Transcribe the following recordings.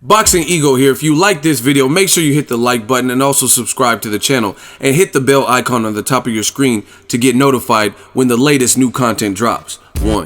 Boxingego here. If you like this video, make sure you hit the like button and also subscribe to the channel and hit the bell icon on the top of your screen to get notified when the latest new content drops. 1.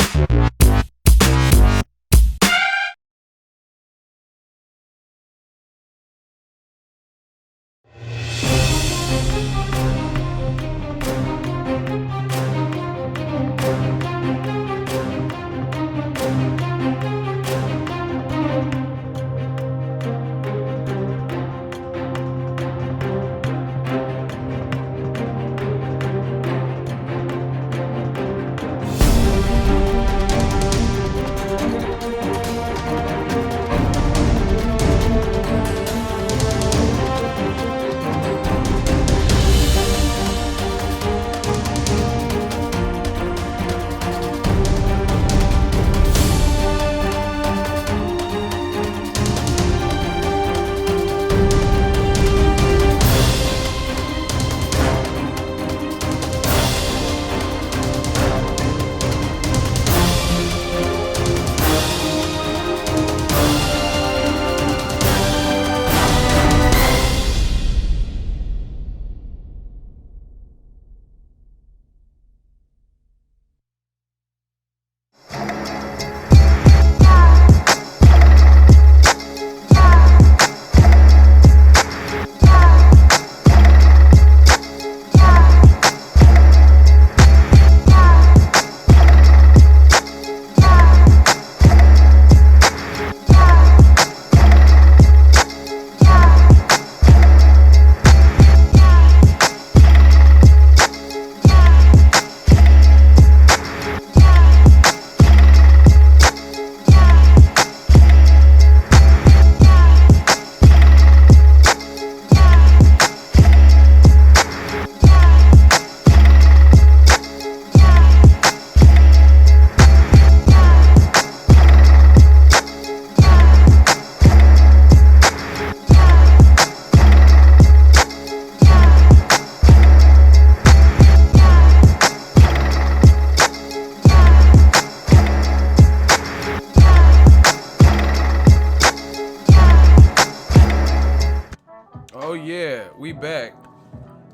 Oh yeah, we back.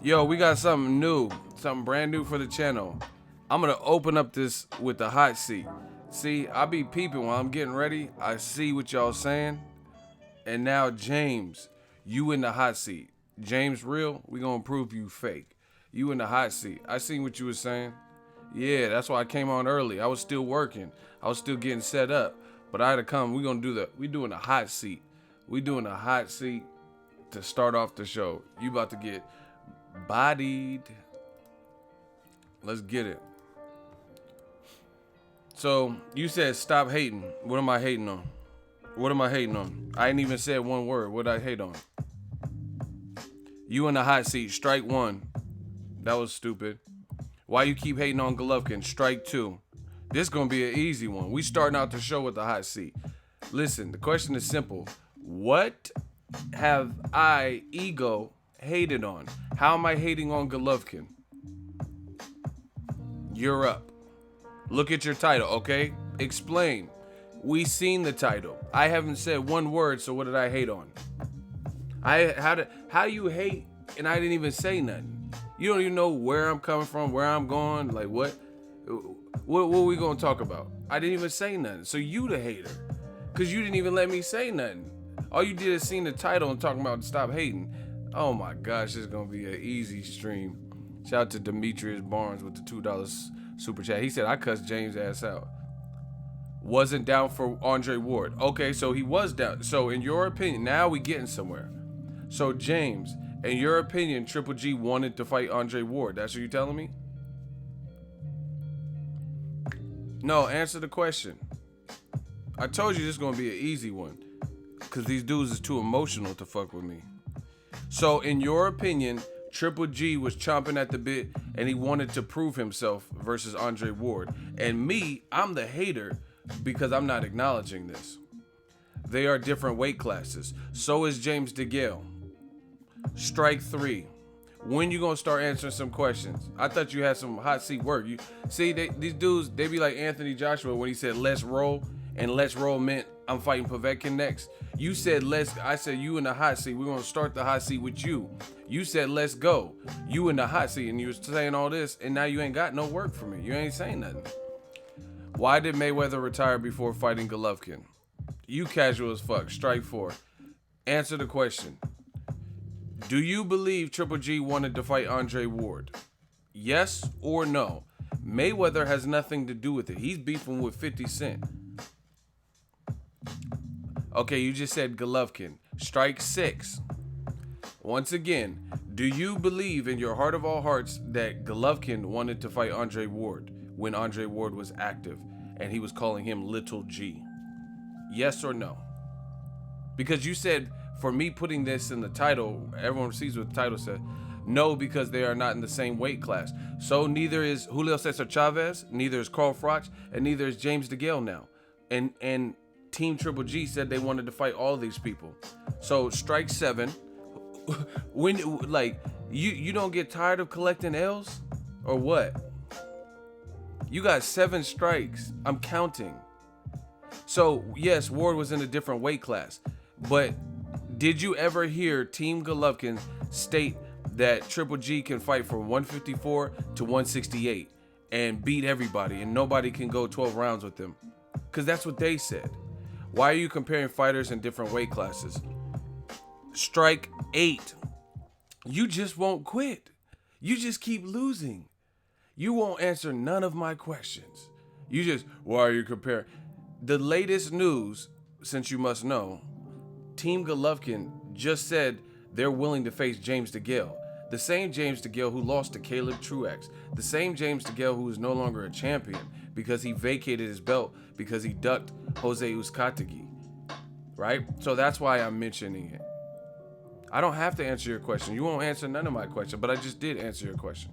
Yo, we got something new, something brand new for the channel. I'm gonna open up this with the hot seat. See, I be peeping while I'm getting ready. I see what y'all saying. And now James, you in the hot seat. James real, we gonna prove you fake. You in the hot seat. I seen what you was saying. Yeah, that's why I came on early. I was still working. I was still getting set up. But I had to come. We doing a hot seat. We doing a hot seat to start off the show. You about to get bodied. Let's get it. So you said stop hating. What am I hating on? What am I hating on? I ain't even said one word. What I hate on? You in the hot seat. Strike 1. That was stupid. Why you keep hating on Golovkin? Strike 2. This gonna be an easy one. We starting out the show with the hot seat. Listen, the question is simple. What have I, ego, hated on? How am I hating on Golovkin? You're up. Look at your title, okay? Explain. We seen the title. I haven't said one word, so what did I hate on? How do you hate and I didn't even say nothing? You don't even know where I'm coming from, where I'm going, like what we gonna talk about? I didn't even say nothing. So you the hater. Cause you didn't even let me say nothing. All you did is seen the title and talking about stop hating. Oh my gosh, this is gonna be an easy stream. Shout out to Demetrius Barnes with the $2 super chat. He said I cussed James' ass out. Wasn't down for Andre Ward. Okay, so he was down. So in your opinion, now we getting somewhere. So James, in your opinion, Triple G wanted to fight Andre Ward. That's what you telling me? No, answer the question. I told you this is gonna be an easy one. Cause these dudes is too emotional to fuck with me. So in your opinion, Triple G was chomping at the bit and he wanted to prove himself versus Andre Ward. And me, I'm the hater because I'm not acknowledging this. They are different weight classes. So is James Degal. Strike 3. When you gonna start answering some questions? I thought you had some hot seat work. You see, these dudes, they be like Anthony Joshua when he said let's roll, and let's roll meant I'm fighting Povetkin next. You said I said you in the hot seat. We're gonna start the hot seat with you. You said let's go. You in the hot seat, and you was saying all this, and now you ain't got no work for me. You ain't saying nothing. Why did Mayweather retire before fighting Golovkin? You casual as fuck. Strike 4. Answer the question. Do you believe Triple G wanted to fight Andre Ward? Yes or no? Mayweather has nothing to do with it. He's beefing with 50 Cent. Okay, you just said Golovkin. Strike 6. Once again, do you believe in your heart of all hearts that Golovkin wanted to fight Andre Ward when Andre Ward was active and he was calling him Little G? Yes or no? Because you said, for me putting this in the title, everyone sees what the title said. No, because they are not in the same weight class. So neither is Julio Cesar Chavez, neither is Carl Froch, and neither is James Degal now. And Team Triple G said they wanted to fight all these people. So strike 7. When like you don't get tired of collecting L's or what? You got 7 strikes. I'm counting. So yes, Ward was in a different weight class, but did you ever hear Team Golovkin state that Triple G can fight from 154 to 168 and beat everybody and nobody can go 12 rounds with them? Because that's what they said. Why are you comparing fighters in different weight classes? Strike 8. You just won't quit. You just keep losing. You won't answer none of my questions. You just, why are you comparing? The latest news, since you must know, Team Golovkin just said they're willing to face James Degal. The same James Degal who lost to Caleb Truax. The same James Degal who is no longer a champion because he vacated his belt because he ducked Jose Uzcategui. Right? So that's why I'm mentioning it. I don't have to answer your question. You won't answer none of my question, but I just did answer your question.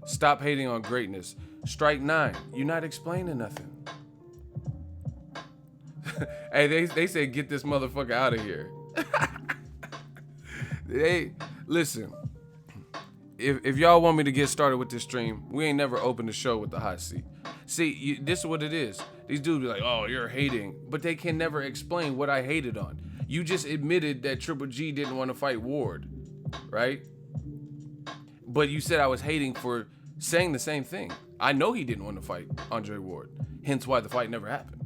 Stop hating on greatness. Strike 9. You're not explaining nothing. Hey, they said get this motherfucker out of here. Hey, listen. If y'all want me to get started with this stream, we ain't never opened the show with the hot seat. See, this is what it is. These dudes be like, oh, you're hating. But they can never explain what I hated on. You just admitted that Triple G didn't want to fight Ward, right? But you said I was hating for saying the same thing. I know he didn't want to fight Andre Ward. Hence why the fight never happened.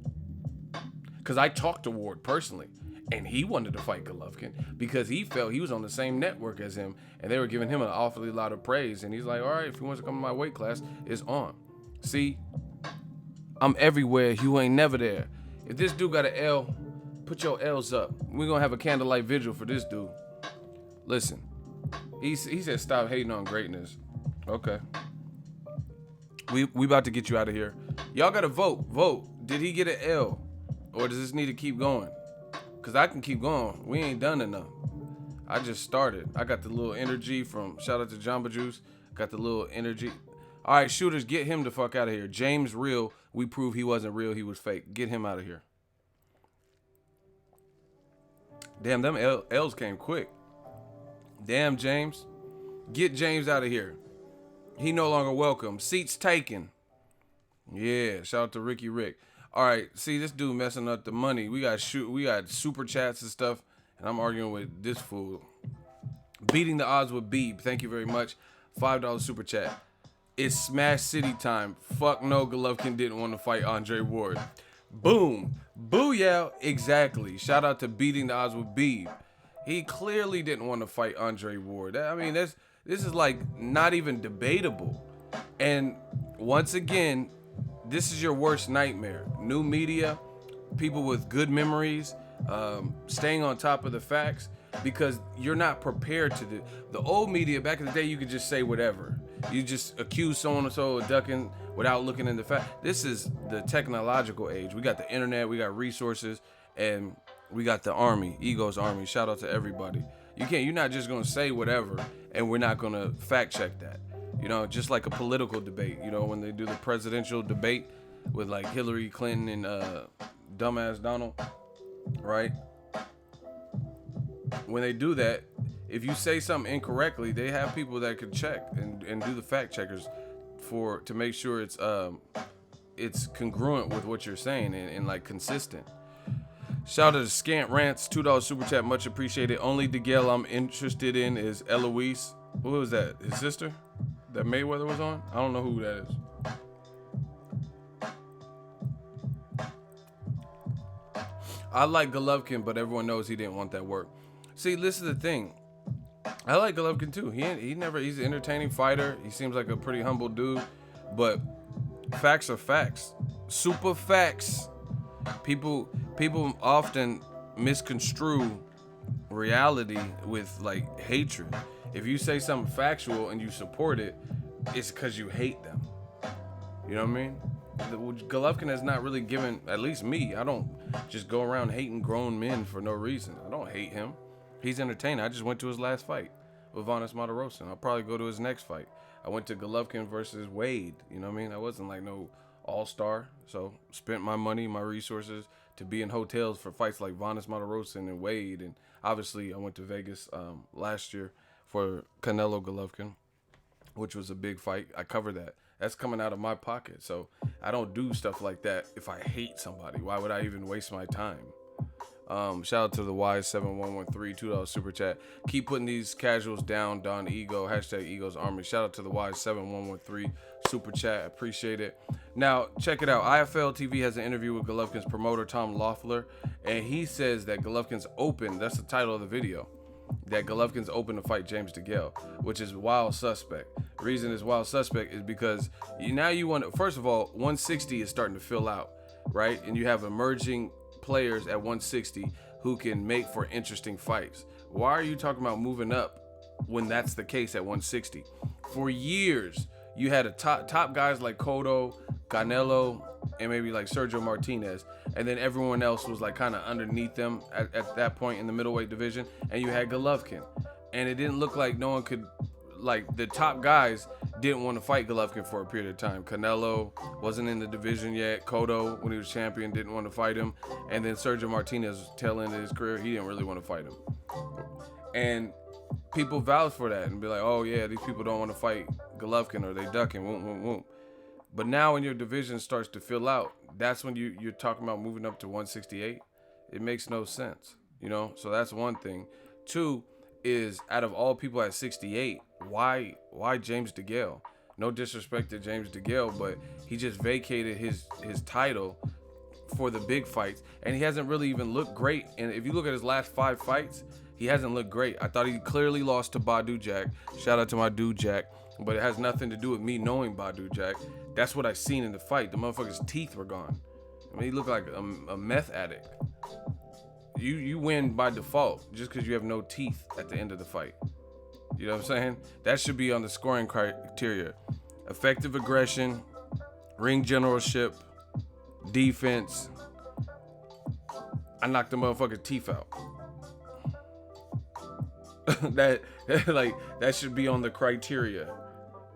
Because I talked to Ward personally. And he wanted to fight Golovkin because he felt he was on the same network as him. And they were giving him an awfully lot of praise. And he's like, all right, if he wants to come to my weight class, it's on. See? I'm everywhere. You ain't never there. If this dude got an L, put your L's up. We're going to have a candlelight vigil for this dude. Listen. He said stop hating on greatness. Okay. We about to get you out of here. Y'all got to vote. Vote. Did he get an L? Or does this need to keep going? Because I can keep going. We ain't done enough. I just started. I got the little energy from, shout out to Jamba Juice. Got the little energy. All right, shooters, get him the fuck out of here. James real. We prove he wasn't real. He was fake. Get him out of here. Damn, them L's came quick. Damn, James. Get James out of here. He no longer welcome. Seats taken. Yeah, shout out to Ricky Rick. All right, see this dude messing up the money. We got super chats and stuff, and I'm arguing with this fool. Beating the odds with Beeb. Thank you very much. $5 super chat. It's Smash City time. Fuck no, Golovkin didn't want to fight Andre Ward. Boom. Booyah. Exactly. Shout out to Beating the Odds with Beeb. He clearly didn't want to fight Andre Ward. I mean, this is like not even debatable. And once again, this is your worst nightmare. New media, people with good memories, staying on top of the facts, because you're not prepared to do. The old media, back in the day, you could just say whatever. You just accuse so-and-so of ducking without looking into fact. This is the technological age. We got the internet, we got resources, and we got the army, Ego's army. Shout out to everybody. You're not just gonna say whatever, and we're not gonna fact check that. You know, just like a political debate, you know, when they do the presidential debate with like Hillary Clinton and dumbass Donald, right? When they do that, if you say something incorrectly, they have people that could check and do the fact checkers to make sure it's congruent with what you're saying and like consistent. Shout out to Scant Rants, $2 super chat, much appreciated. Only Degal I'm interested in is Eloise. Who was that? His sister? That Mayweather was on? I don't know who that is. I like Golovkin, but everyone knows he didn't want that work. See, this is the thing. I like Golovkin too. He's an entertaining fighter. He seems like a pretty humble dude, but facts are facts. Super facts. People often misconstrue reality with like hatred. If you say something factual and you support it, it's because you hate them. You know what I mean? Golovkin has not really given, at least me, I don't just go around hating grown men for no reason. I don't hate him. He's entertaining. I just went to his last fight with Wasnt I'll probably go to his next fight. I went to Golovkin versus Wade. You know what I mean? I wasn't like no all-star. So spent my money, my resources to be in hotels for fights like Wasnt and Wade. And obviously I went to Vegas last year for Canelo Golovkin, which was a big fight. I covered that. That's coming out of my pocket. So I don't do stuff like that if I hate somebody. Why would I even waste my time? Shout out to the Y7113, $2 super chat. Keep putting these casuals down, Don Ego, hashtag Ego's Army. Shout out to the Y7113 super chat. Appreciate it. Now, check it out. IFL TV has an interview with Golovkin's promoter, Tom Loeffler, and he says that Golovkin's open. That's the title of the video. That Golovkin's open to fight James Degal, which is wild suspect. The reason it's wild suspect is because you want to, first of all, 160 is starting to fill out, right? And you have emerging players at 160 who can make for interesting fights. Why are you talking about moving up when that's the case at 160? For years, you had a top guys like Cotto, Canelo, and maybe like Sergio Martinez, and then everyone else was like kind of underneath them at that point in the middleweight division, and you had Golovkin, and it didn't look like no one could, like the top guys didn't want to fight Golovkin for a period of time. Canelo wasn't in the division yet. Cotto, when he was champion, didn't want to fight him, and then Sergio Martinez, tail end of his career, he didn't really want to fight him, and people vouch for that and be like, oh yeah, these people don't want to fight Golovkin or they ducking, whoop. But now when your division starts to fill out, that's when you're talking about moving up to 168. It makes no sense, you know? So that's one thing. Two is, out of all people at 68, why James Degal? No disrespect to James Degal, but he just vacated his title for the big fights, and he hasn't really even looked great. And if you look at his last 5 fights, he hasn't looked great. I thought he clearly lost to Badu Jack. Shout out to my dude Jack. But it has nothing to do with me knowing Badu Jack. That's what I seen in the fight. The motherfucker's teeth were gone. I mean, he looked like a meth addict. You win by default just because you have no teeth at the end of the fight. You know what I'm saying? That should be on the scoring criteria. Effective aggression, ring generalship, defense. I knocked the motherfucker's teeth out. that should be on the criteria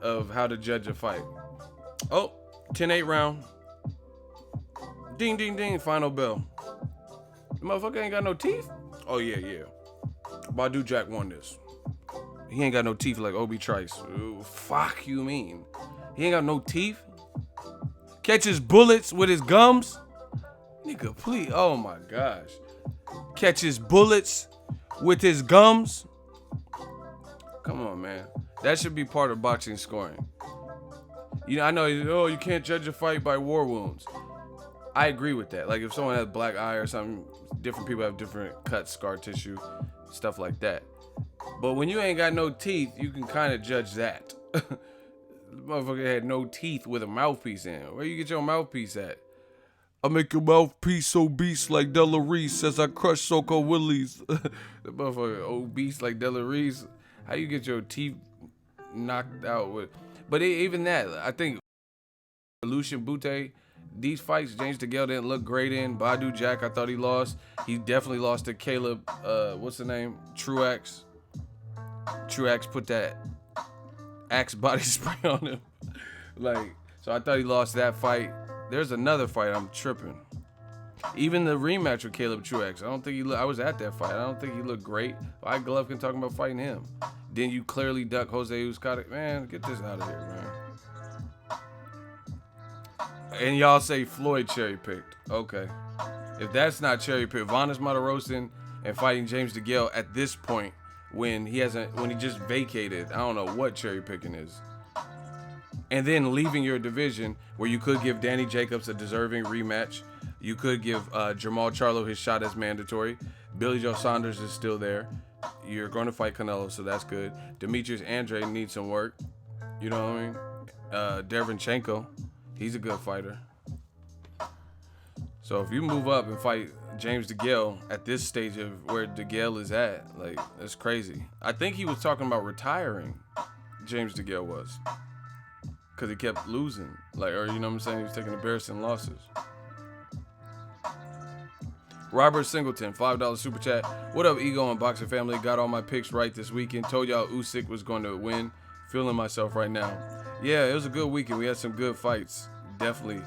of how to judge a fight. Oh, 10-8 round. Ding, ding, ding, final bell. The motherfucker ain't got no teeth? Oh, yeah. Badu Jack won this. He ain't got no teeth like Obi Trice. Ooh, fuck you mean? He ain't got no teeth? Catches bullets with his gums? Nigga, please. Oh, my gosh. Catches bullets with his gums? Come on, man. That should be part of boxing scoring. You know, I know, you can't judge a fight by war wounds. I agree with that. Like, if someone has black eye or something, different people have different cuts, scar tissue, stuff like that. But when you ain't got no teeth, you can kind of judge that. The motherfucker had no teeth with a mouthpiece in. Where you get your mouthpiece at? I make your mouthpiece so beast like Della Reese as I crush Soko Willies. The motherfucker obese like Della Reese. How you get your teeth knocked out with? But even that, I think Lucian Bute, these fights, James Degal didn't look great in. Badu Jack, I thought he lost. He definitely lost to Caleb, what's the name? Truax. Truax put that Axe body spray on him. So I thought he lost that fight. There's another fight, I'm tripping. Even the rematch with Caleb Truax, I don't think I was at that fight. I don't think he looked great. Why Golovkin talking about fighting him? Then you clearly duck Jose Uzcategui. Man, get this out of here, man. And y'all say Floyd cherry picked. Okay. If that's not cherry picked, Vanes Martirosyan and fighting James Degal at this point when he just vacated, I don't know what cherry picking is. And then leaving your division where you could give Danny Jacobs a deserving rematch. You could give Jermall Charlo his shot as mandatory. Billy Joe Saunders is still there. You're going to fight Canelo, so that's good. Demetrius Andrade needs some work. You know what I mean? Derevyanchenko, he's a good fighter. So if you move up and fight James Degal at this stage of where Degal is at, like, that's crazy. I think he was talking about retiring, James Degal was. Because he kept losing. Like, or you know what I'm saying? He was taking embarrassing losses. Robert Singleton, $5 super chat. What up, Ego and Boxing family? Got all my picks right this weekend. Told y'all Usyk was going to win. Feeling myself right now. Yeah, it was a good weekend. We had some good fights. Definitely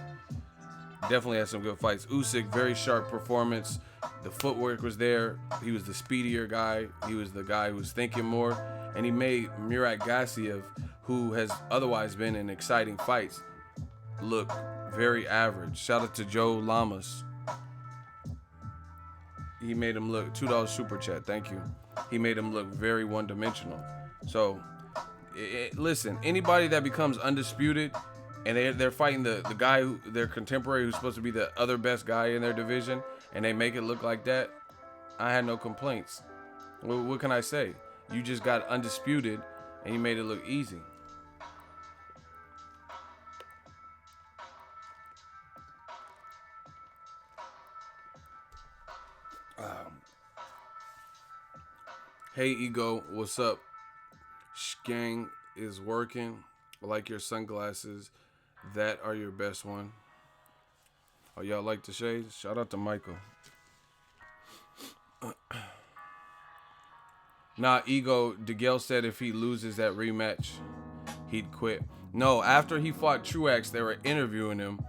had some good fights. Usyk, very sharp performance. The footwork was there. He was the speedier guy. He was the guy who was thinking more. And he made Murat Gassiev, who has otherwise been in exciting fights, look very average. Shout out to Joe Lamas. He made him look, $2 super chat, thank you. He made him look very one-dimensional. So, listen, anybody that becomes undisputed and they're fighting the guy, their contemporary, who's supposed to be the other best guy in their division, and they make it look like that, I had no complaints. What can I say? You just got undisputed and you made it look easy. Hey Ego, what's up? Gang is working. I like your sunglasses. That are your best one. Oh, y'all like the shades? Shout out to Michael. Nah, Ego, Degal said if he loses that rematch, he'd quit. No, after he fought Truax, they were interviewing him.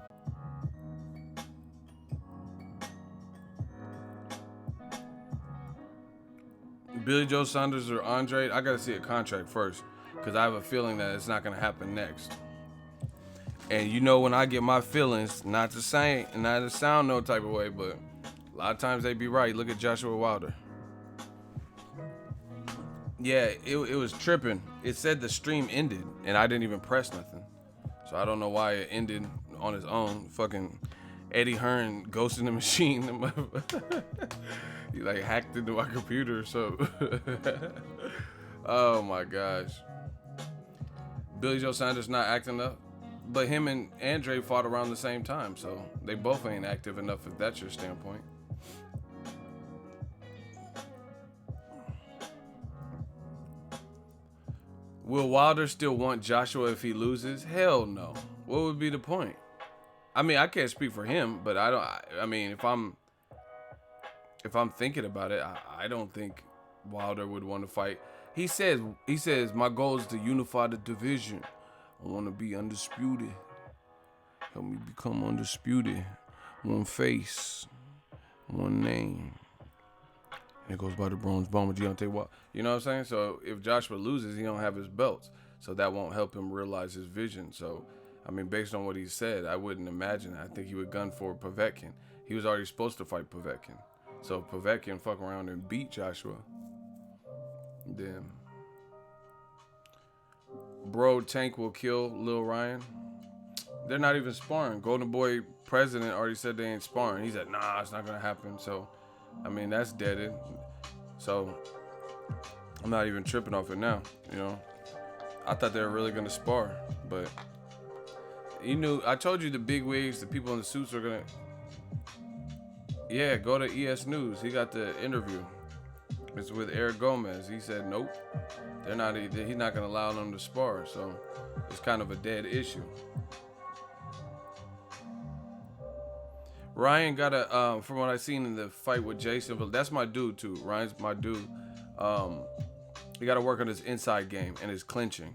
Billy Joe Saunders or Andre, I gotta see a contract first, because I have a feeling that it's not gonna happen next. And you know when I get my feelings, not to sound no type of way, but a lot of times they be right. Look at Joshua Wilder. Yeah, it was tripping. It said the stream ended, and I didn't even press nothing. So I don't know why it ended on its own. Fucking Eddie Hearn, Ghost in the Machine. He like hacked into my computer, so. Oh my gosh. Billy Joe Saunders not acting up, but him and Andre fought around the same time, so they both ain't active enough if that's your standpoint. Will Wilder still want Joshua if he loses? Hell no. What would be the point? I mean, I can't speak for him, but I mean, if I'm thinking about it, I don't think Wilder would want to fight. He says my goal is to unify the division. I want to be undisputed. Help me become undisputed. One face, one name. And it goes by the Bronze Bomber, Deontay Wilder. You know what I'm saying? So if Joshua loses, he don't have his belts. So that won't help him realize his vision. So, I mean, based on what he said, I wouldn't imagine. I think he would gun for Povetkin. He was already supposed to fight Povetkin. So if Povetkin fuck around and beat Joshua, then Bro Tank will kill Lil Ryan. They're not even sparring. Golden Boy president already said they ain't sparring. He said, nah, it's not going to happen. So, I mean, that's deaded. So, I'm not even tripping off it now, you know. I thought they were really going to spar. But, I told you the big wigs, the people in the suits are going to... Yeah, go to ES News. He got the interview. It's with Eric Gomez. He said, nope. He's not going to allow them to spar. So, it's kind of a dead issue. Ryan got from what I seen in the fight with Jason, but that's my dude too. Ryan's my dude. He got to work on his inside game and his clinching.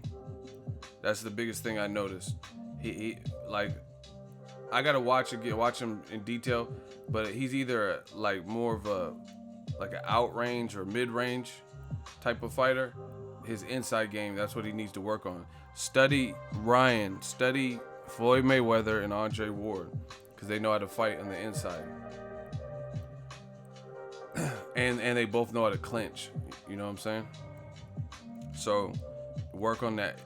That's the biggest thing I noticed. He like, I got to watch him in detail, but he's either like more of an outrange or mid-range type of fighter. His inside game, that's what he needs to work on. Study Ryan, study Floyd Mayweather and Andre Ward, because they know how to fight on the inside. and they both know how to clinch. You know what I'm saying? So work on that.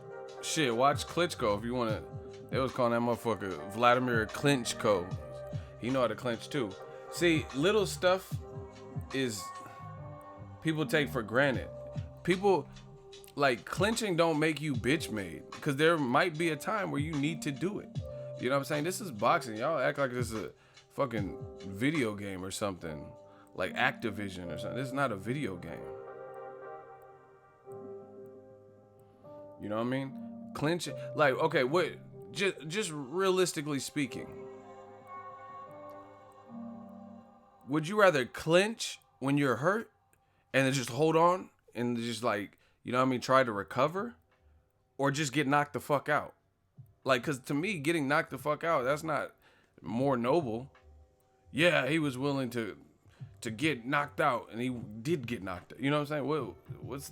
Shit, watch Klitschko if you want to. They was calling that motherfucker Vladimir Klitschko. He know how to clinch too. See, little stuff is people take for granted. People like clinching don't make you bitch made, because there might be a time where you need to do it. You know what I'm saying? This is boxing. Y'all act like this is a fucking video game or something, like Activision or something. This is not a video game. You know what I mean? Clinch, like, okay, what? Just realistically speaking, would you rather clinch when you're hurt and then just hold on and just, like, you know what I mean, try to recover, or just get knocked the fuck out? Like, because to me, getting knocked the fuck out, that's not more noble. Yeah, he was willing to get knocked out, and he did get knocked out. You know what I'm saying? What's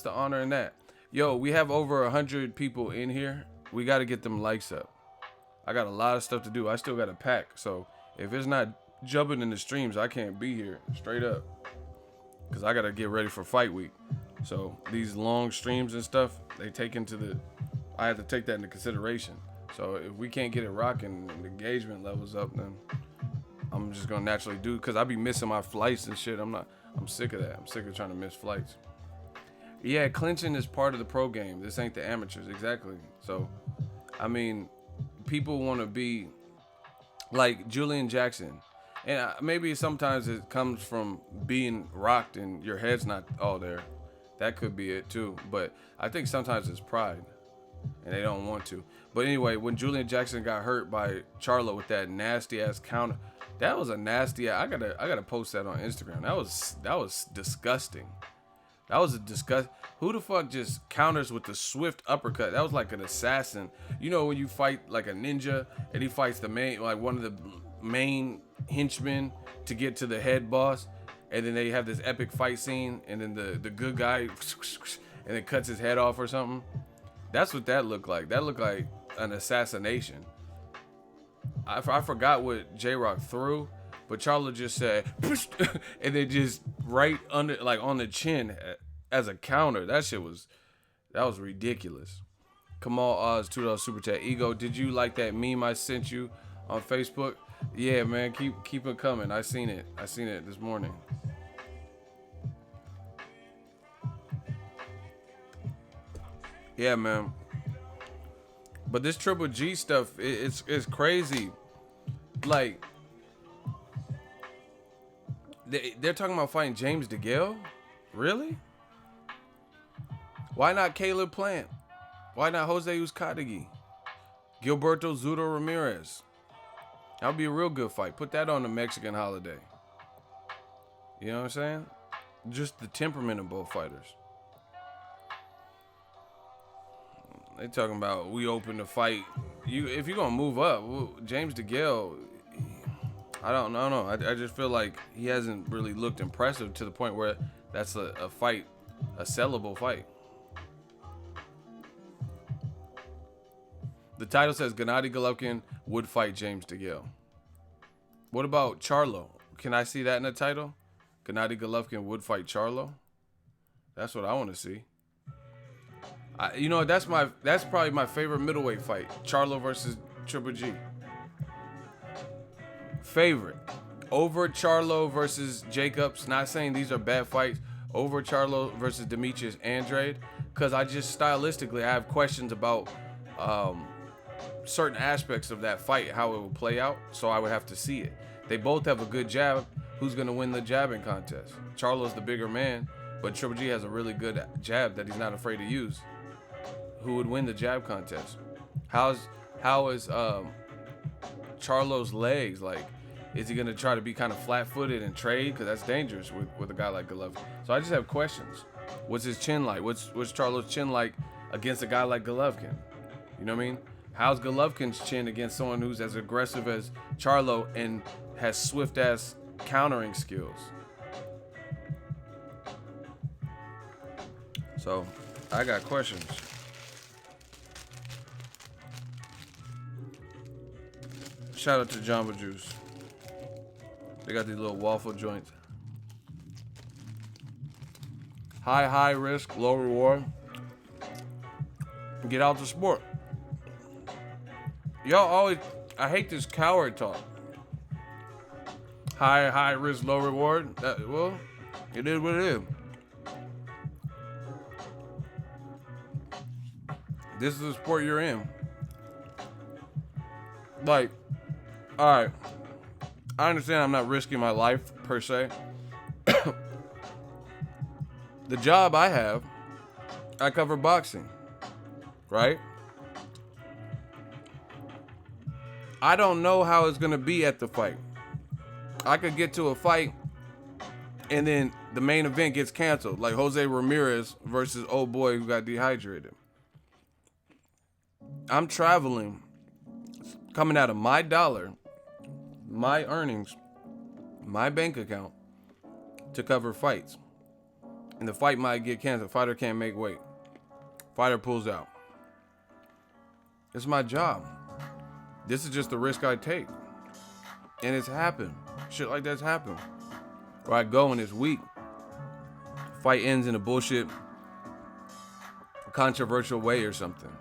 the honor in that? Yo, we have over 100 people in here. We got to get them likes up. I got a lot of stuff to do. I still got to pack. So if it's not jumping in the streams, I can't be here straight up, because I got to get ready for fight week. So these long streams and stuff, I have to take that into consideration. So if we can't get it rocking and the engagement levels up, then I'm just going to naturally do it, because I be missing my flights and shit. I'm sick of that. I'm sick of trying to miss flights. Yeah, clinching is part of the pro game. This ain't the amateurs. Exactly. So, I mean, people want to be like Julian Jackson. And maybe sometimes it comes from being rocked and your head's not all there. That could be it too. But I think sometimes it's pride and they don't want to. But anyway, when Julian Jackson got hurt by Charlo with that nasty ass counter, that was a nasty. I gotta post that on Instagram. That was disgusting. That was a disgust. Who the fuck just counters with the swift uppercut? That was like an assassin. You know when you fight like a ninja and he fights the main, like one of the main henchmen to get to the head boss, and then they have this epic fight scene, and then the good guy and it cuts his head off or something. That's what that looked like. That looked like an assassination. I forgot what J-Rock threw, but Charlo just said, and then just right under, like on the chin as a counter. That was ridiculous. Kamal Oz, $2 super chat. Ego, did you like that meme I sent you on Facebook? Yeah, man, keep it coming. I seen it this morning. Yeah, man. But this Triple G stuff, it's crazy. Like, they're talking about fighting James Degal? Really? Why not Caleb Plant? Why not Jose Uzcategui? Gilberto Zurdo Ramirez? That would be a real good fight. Put that on the Mexican holiday. You know what I'm saying? Just the temperament of both fighters. They talking about we open the fight. If you're gonna move up, James Degal, I don't know. I just feel like he hasn't really looked impressive to the point where that's a fight, a sellable fight. The title says Gennady Golovkin would fight James Degal. What about Charlo? Can I see that in the title? Gennady Golovkin would fight Charlo? That's what I want to see. You know, that's probably my favorite middleweight fight. Charlo versus Triple G. Favorite. Over Charlo versus Jacobs. Not saying these are bad fights. Over Charlo versus Demetrius Andrade. Because I just stylistically, I have questions about certain aspects of that fight, how it will play out. So I would have to see it. They both have a good jab. Who's going to win the jabbing contest? Charlo's the bigger man, but Triple G has a really good jab that he's not afraid to use. Who would win the jab contest? How is Charlo's legs? Like, is he gonna try to be kind of flat-footed and trade? Because that's dangerous with a guy like Golovkin. So I just have questions. What's his chin like? What's Charlo's chin like against a guy like Golovkin? You know what I mean? How's Golovkin's chin against someone who's as aggressive as Charlo and has swift-ass countering skills? So I got questions. Shout out to Jamba Juice. They got these little waffle joints. High risk, low reward. Get out the sport. Y'all always, I hate this coward talk. High risk, low reward. Well, it is what it is. This is the sport you're in. Like, all right. I understand I'm not risking my life per se. The job I have, I cover boxing, right? I don't know how it's going to be at the fight. I could get to a fight and then the main event gets canceled, like Jose Ramirez versus old boy who got dehydrated. I'm traveling, coming out of my dollar, my earnings, my bank account to cover fights. And the fight might get canceled. Fighter can't make weight. Fighter pulls out. It's my job. This is just the risk I take. And it's happened. Shit like that's happened. Where I go and it's weak. Fight ends in a bullshit, controversial way or something.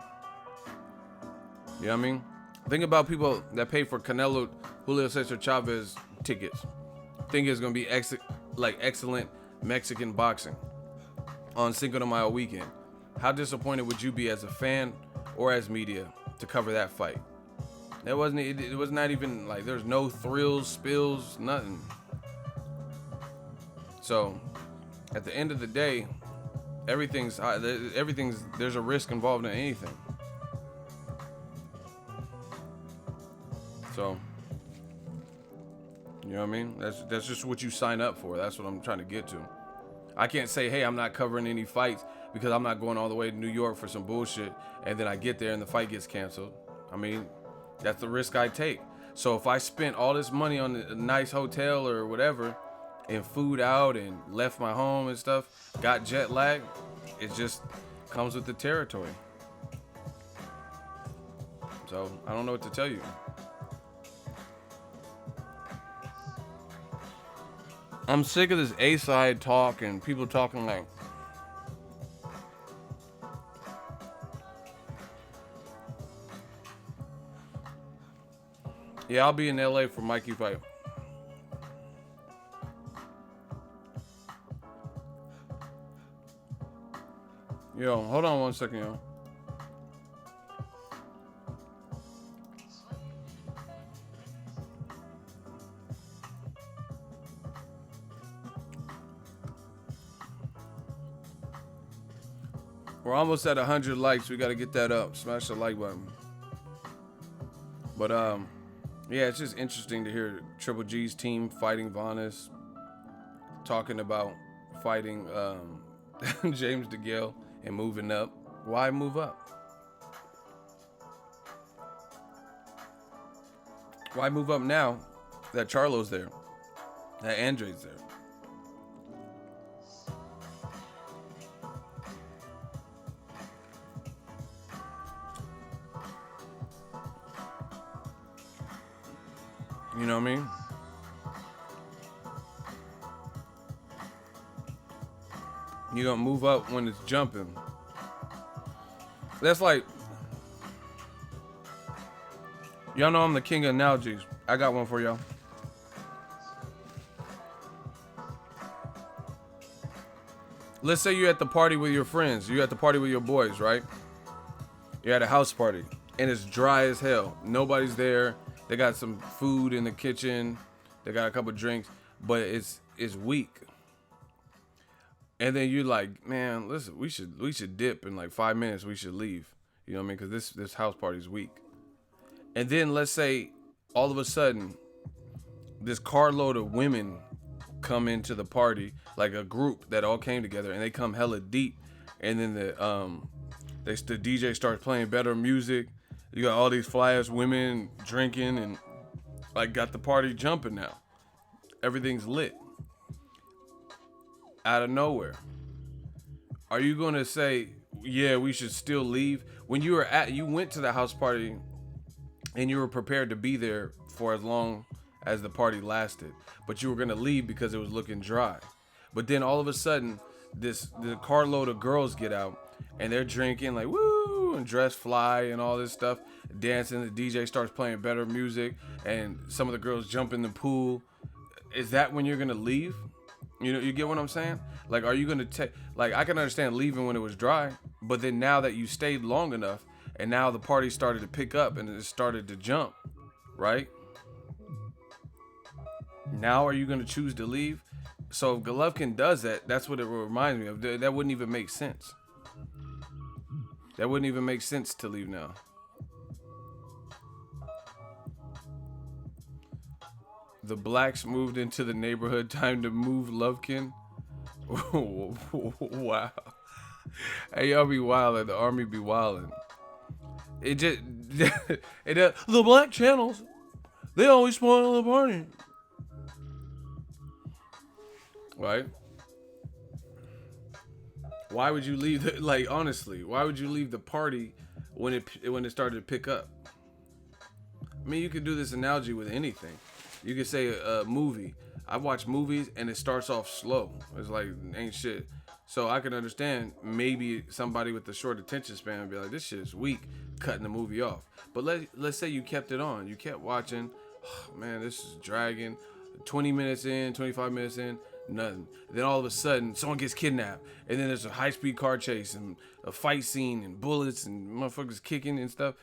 You know what I mean? Think about people that pay for Canelo, Julio Cesar Chavez tickets. Think it's going to be excellent Mexican boxing on Cinco de Mayo weekend. How disappointed would you be as a fan or as media to cover that fight? It was not even like there's no thrills, spills, nothing. So at the end of the day, everything's there's a risk involved in anything. So you know what I mean? That's just what you sign up for. That's what I'm trying to get to. I can't say, hey, I'm not covering any fights because I'm not going all the way to New York for some bullshit, and then I get there and the fight gets canceled. I mean, that's the risk I take. So if I spent all this money on a nice hotel or whatever, and food out and left my home and stuff, got jet lag, it just comes with the territory. So I don't know what to tell you. I'm sick of this A-side talk and people talking like, yeah, I'll be in LA for Mikey fight. Yo, hold on 1 second, yo. We're almost at 100 likes. We got to get that up. Smash the like button. But yeah, it's just interesting to hear Triple G's team fighting Vanes, talking about fighting James Degal and moving up. Why move up? Why move up now that Charlo's there, that Andre's there? You know what I mean? You don't move up when it's jumping. That's like, y'all know I'm the king of analogies. I got one for y'all. Let's say you're at the party with your friends. You're at the party with your boys, right? You're at a house party and it's dry as hell. Nobody's there. They got some food in the kitchen. They got a couple drinks, but it's weak. And then you're like, man, listen, we should dip in like 5 minutes. We should leave. You know what I mean? Because this house party is weak. And then let's say all of a sudden, this carload of women come into the party, like a group that all came together, and they come hella deep. And then the DJ starts playing better music. You got all these fly-ass women drinking and like got the party jumping now. Everything's lit. Out of nowhere. Are you going to say, yeah, we should still leave? When you went to the house party and you were prepared to be there for as long as the party lasted, but you were gonna leave because it was looking dry. But then all of a sudden, the carload of girls get out and they're drinking like woo and dress fly and all this stuff, dancing. The DJ starts playing better music, and some of the girls jump in the pool. Is that when you're gonna leave? You know, you get what I'm saying? Like, are you gonna take? Like, I can understand leaving when it was dry, but then now that you stayed long enough, and now the party started to pick up and it started to jump, right? Now are you gonna choose to leave? So if Golovkin does that, that's what it reminds me of. That wouldn't even make sense. That wouldn't even make sense to leave now. The blacks moved into the neighborhood. Time to move, Lovkin. Wow. Hey, y'all be wildin'. The army be wildin'. It just the black channels, they always spoil the party. Right? Why would you leave like honestly, why would you leave the party when it started to pick up? I mean, you could do this analogy with anything. You could say a movie. I watch movies and it starts off slow. It's like ain't shit. So I can understand maybe somebody with a short attention span would be like, this shit is weak, cutting the movie off. But let's say you kept it on. You kept watching. Oh, man, this is dragging. 20 minutes in, 25 minutes in, nothing. Then all of a sudden, someone gets kidnapped. And then there's a high-speed car chase and a fight scene and bullets and motherfuckers kicking and stuff.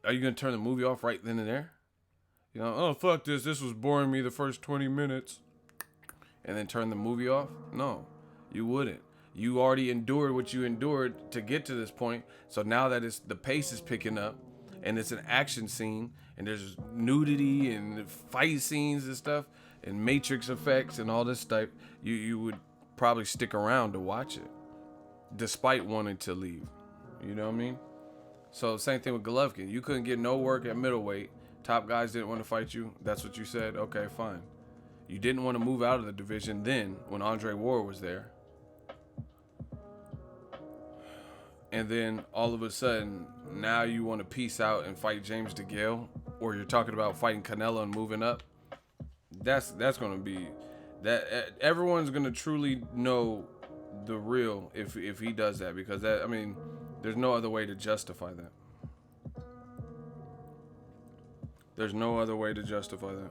Are you going to turn the movie off right then and there? You know, oh, fuck this. This was boring me the first 20 minutes. And then turn the movie off? No, you wouldn't. You already endured what you endured to get to this point. So now that the pace is picking up and it's an action scene and there's nudity and fight scenes and stuff and matrix effects and all this stuff, you would probably stick around to watch it despite wanting to leave. You know what I mean? So same thing with Golovkin. You couldn't get no work at middleweight. Top guys didn't want to fight you. That's what you said. Okay, fine. You didn't want to move out of the division then when Andre Ward was there. And then all of a sudden, now you want to peace out and fight James Degal, or you're talking about fighting Canelo and moving up. That's going to be that everyone's going to truly know the real if he does that, because that, I mean, there's no other way to justify that. There's no other way to justify that.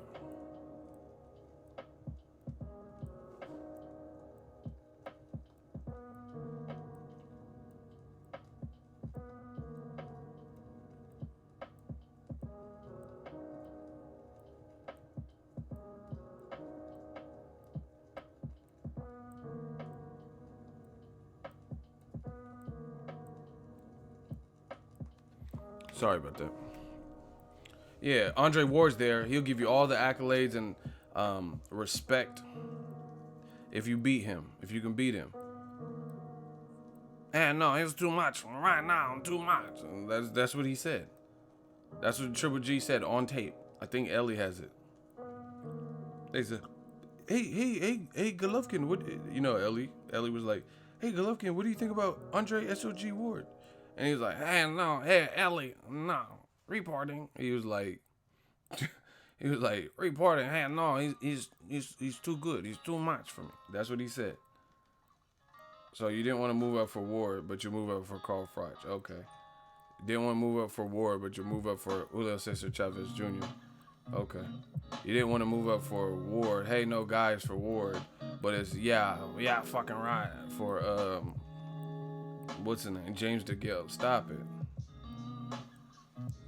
Sorry about that. Yeah, Andre Ward's there. He'll give you all the accolades and respect if you beat him, if you can beat him. And no, it's too much right now. Too much. And that's what he said. That's what Triple G said on tape. I think Ellie has it. They said, "Hey, Golovkin, what?" You know, Ellie was like, "Hey, Golovkin, what do you think about Andre SOG Ward?" And he was like, "Hey, no, hey, Ellie, no, reporting." He was like, reporting. Hey, no, he's too good. He's too much for me. That's what he said. So you didn't want to move up for Ward, but you move up for Carl Froch. Okay. You didn't want to move up for Ward, but you move up for Julio Cesar Chavez Jr. Okay. You didn't want to move up for Ward. Hey, no guys for Ward, but it's yeah, fucking right for what's his name? James Degal. Stop it.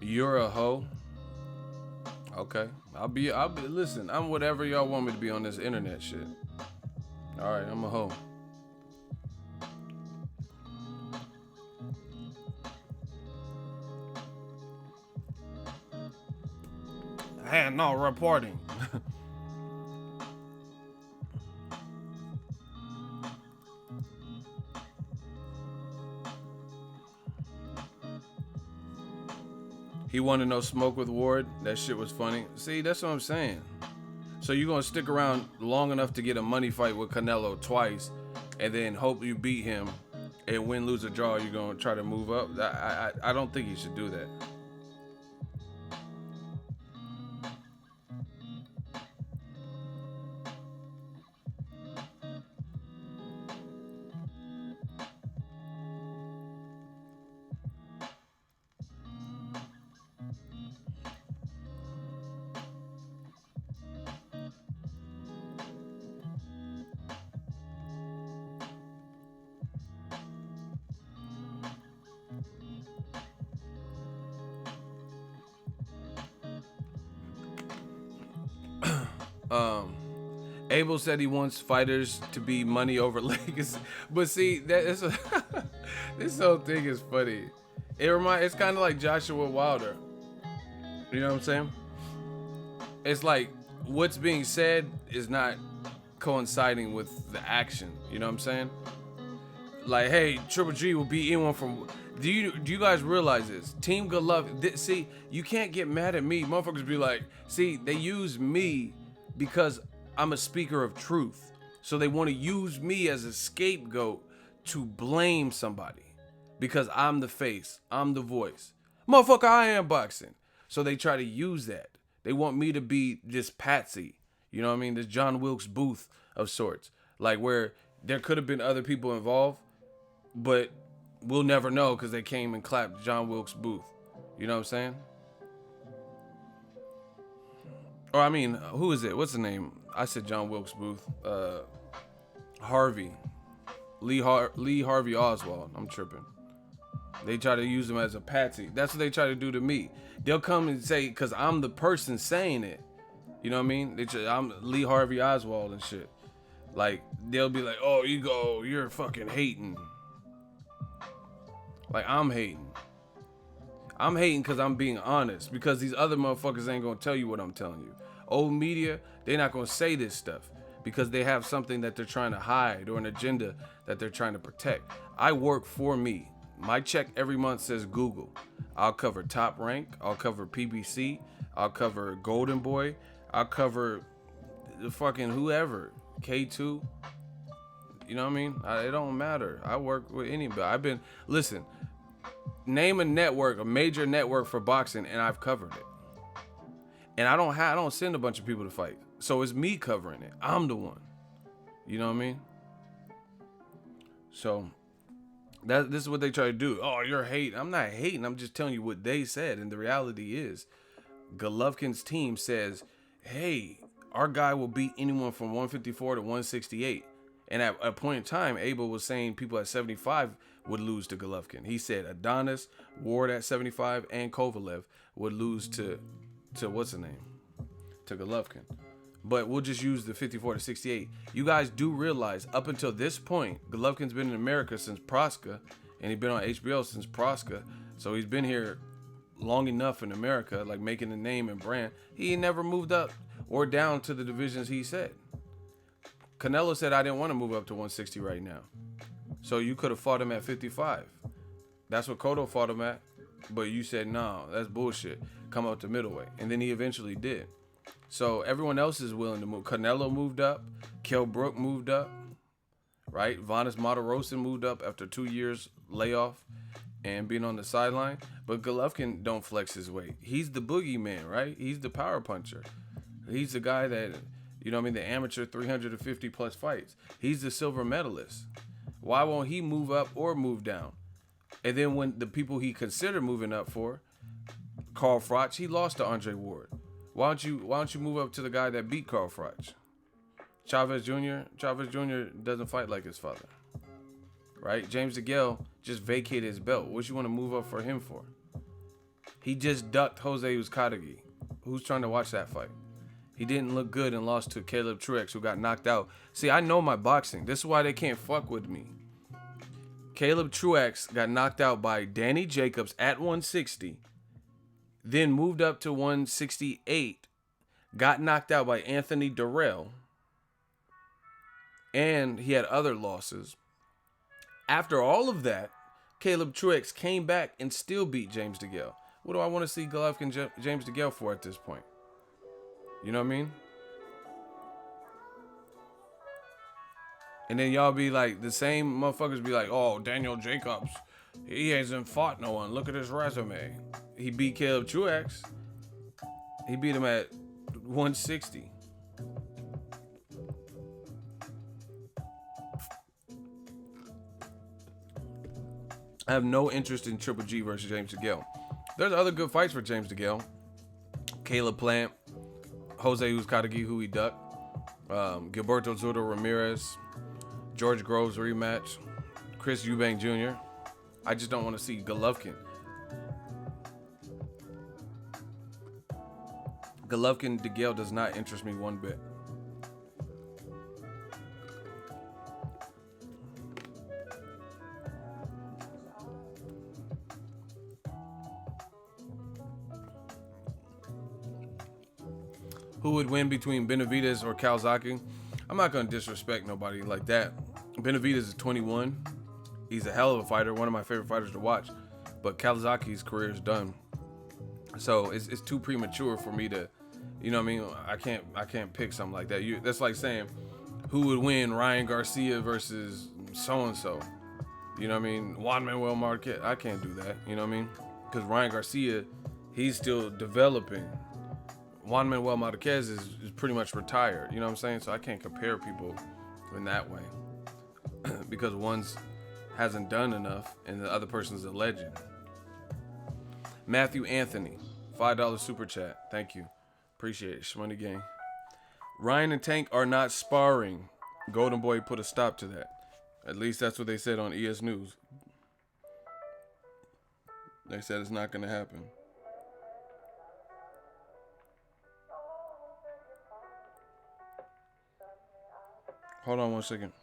You're a hoe. Okay. I'll be listen, I'm whatever y'all want me to be on this internet shit. Alright, I'm a hoe. Hey, no reporting. He wanted no smoke with Ward. That shit was funny. See, that's what I'm saying. So you're going to stick around long enough to get a money fight with Canelo twice and then hope you beat him and win, lose, or draw. You're going to try to move up. I don't think you should do that. Um, Abel said he wants fighters to be money over legacy, but see that is this whole thing is funny. It's kind of like Joshua Wilder. You know what I'm saying? It's like what's being said is not coinciding with the action. You know what I'm saying? Like, hey, Triple G will beat anyone from. Do you guys realize this? Team Golovkin. See, you can't get mad at me. Motherfuckers be like, see, they use me because I'm a speaker of truth. So they want to use me as a scapegoat to blame somebody because I'm the face, I'm the voice. Motherfucker, I am boxing. So they try to use that. They want me to be this patsy. You know what I mean? This John Wilkes Booth of sorts. Like where there could have been other people involved, but we'll never know because they came and clapped John Wilkes Booth. You know what I'm saying? Or I mean, who is it? What's the name? I said John Wilkes Booth. Harvey. Lee Harvey Oswald. I'm tripping. They try to use him as a patsy. That's what they try to do to me. They'll come and say, because I'm the person saying it. You know what I mean? I'm Lee Harvey Oswald and shit. Like, they'll be like, oh, you're fucking hating. Like, I'm hating. I'm hating because I'm being honest. Because these other motherfuckers ain't going to tell you what I'm telling you. Old media, they're not going to say this stuff. Because they have something that they're trying to hide or an agenda that they're trying to protect. I work for me. My check every month says Google. I'll cover Top Rank. I'll cover PBC. I'll cover Golden Boy. I'll cover the fucking whoever. K2. You know what I mean? It don't matter. I work with anybody. Listen, name a network, a major network for boxing, and I've covered it. And I don't send a bunch of people to fight. So it's me covering it. I'm the one. You know what I mean? So this is what they try to do. Oh, you're hating. I'm not hating. I'm just telling you what they said. And the reality is, Golovkin's team says, hey, our guy will beat anyone from 154 to 168. And at a point in time, Abel was saying people at 75 would lose to Golovkin. He said Adonis, Ward at 75, and Kovalev would lose to what's the name? To Golovkin. But we'll just use the 54 to 68. You guys do realize, up until this point, Golovkin's been in America since Proska, and he's been on HBO since Proska. So he's been here long enough in America, like making a name and brand. He never moved up or down to the divisions he said. Canelo said, I didn't want to move up to 160 right now. So you could have fought him at 55. That's what Cotto fought him at. But you said, no, that's bullshit. Come up to middleweight. And then he eventually did. So everyone else is willing to move. Canelo moved up. Kell Brook moved up. Right? Vanes Matarosen moved up after 2 years layoff and being on the sideline. But Golovkin don't flex his weight. He's the boogeyman, right? He's the power puncher. He's the guy that, you know what I mean, the amateur 350 plus fights. He's the silver medalist. Why won't he move up or move down? And then when the people he considered moving up for, Carl Froch, he lost to Andre Ward. Why don't you move up to the guy that beat Carl Froch? Chavez Jr. Chavez Jr. doesn't fight like his father. Right? James DeGale just vacated his belt. What you want to move up for him for? He just ducked Jose Uzcategui. Who's trying to watch that fight? He didn't look good and lost to Caleb Truex, who got knocked out. See, I know my boxing. This is why they can't fuck with me. Caleb Truex got knocked out by Danny Jacobs at 160, then moved up to 168, got knocked out by Anthony Durrell, and he had other losses. After all of that, Caleb Truex came back and still beat James DeGale. What do I want to see Golovkin James DeGale for at this point? You know what I mean? And then y'all be like, the same motherfuckers be like, oh, Daniel Jacobs, he hasn't fought no one. Look at his resume. He beat Caleb Truex. He beat him at 160. I have no interest in Triple G versus James DeGale. There's other good fights for James DeGale. Caleb Plant, Jose Uzcategui, who he ducked, Gilberto Zurdo Ramirez, George Groves rematch, Chris Eubank Jr. I just don't want to see Golovkin. Golovkin DeGale does not interest me one bit. Who would win between Benavidez or Calzaghe? I'm not gonna disrespect nobody like that. Benavidez is 21. He's a hell of a fighter, one of my favorite fighters to watch. But Calzaghe's career is done, so it's too premature for me to, you know what I mean? I can't pick something like that. That's like saying who would win, Ryan Garcia versus so and so. You know what I mean? Juan Manuel Marquez. I can't do that. You know what I mean? Because Ryan Garcia, he's still developing. Juan Manuel Marquez is pretty much retired. You know what I'm saying? So I can't compare people in that way because one's hasn't done enough and the other person's a legend. Matthew Anthony, $5 super chat. Thank you. Appreciate it. Shmoney gang. Ryan and Tank are not sparring. Golden Boy put a stop to that. At least that's what they said on ES News. They said it's not going to happen. Hold on 1 second.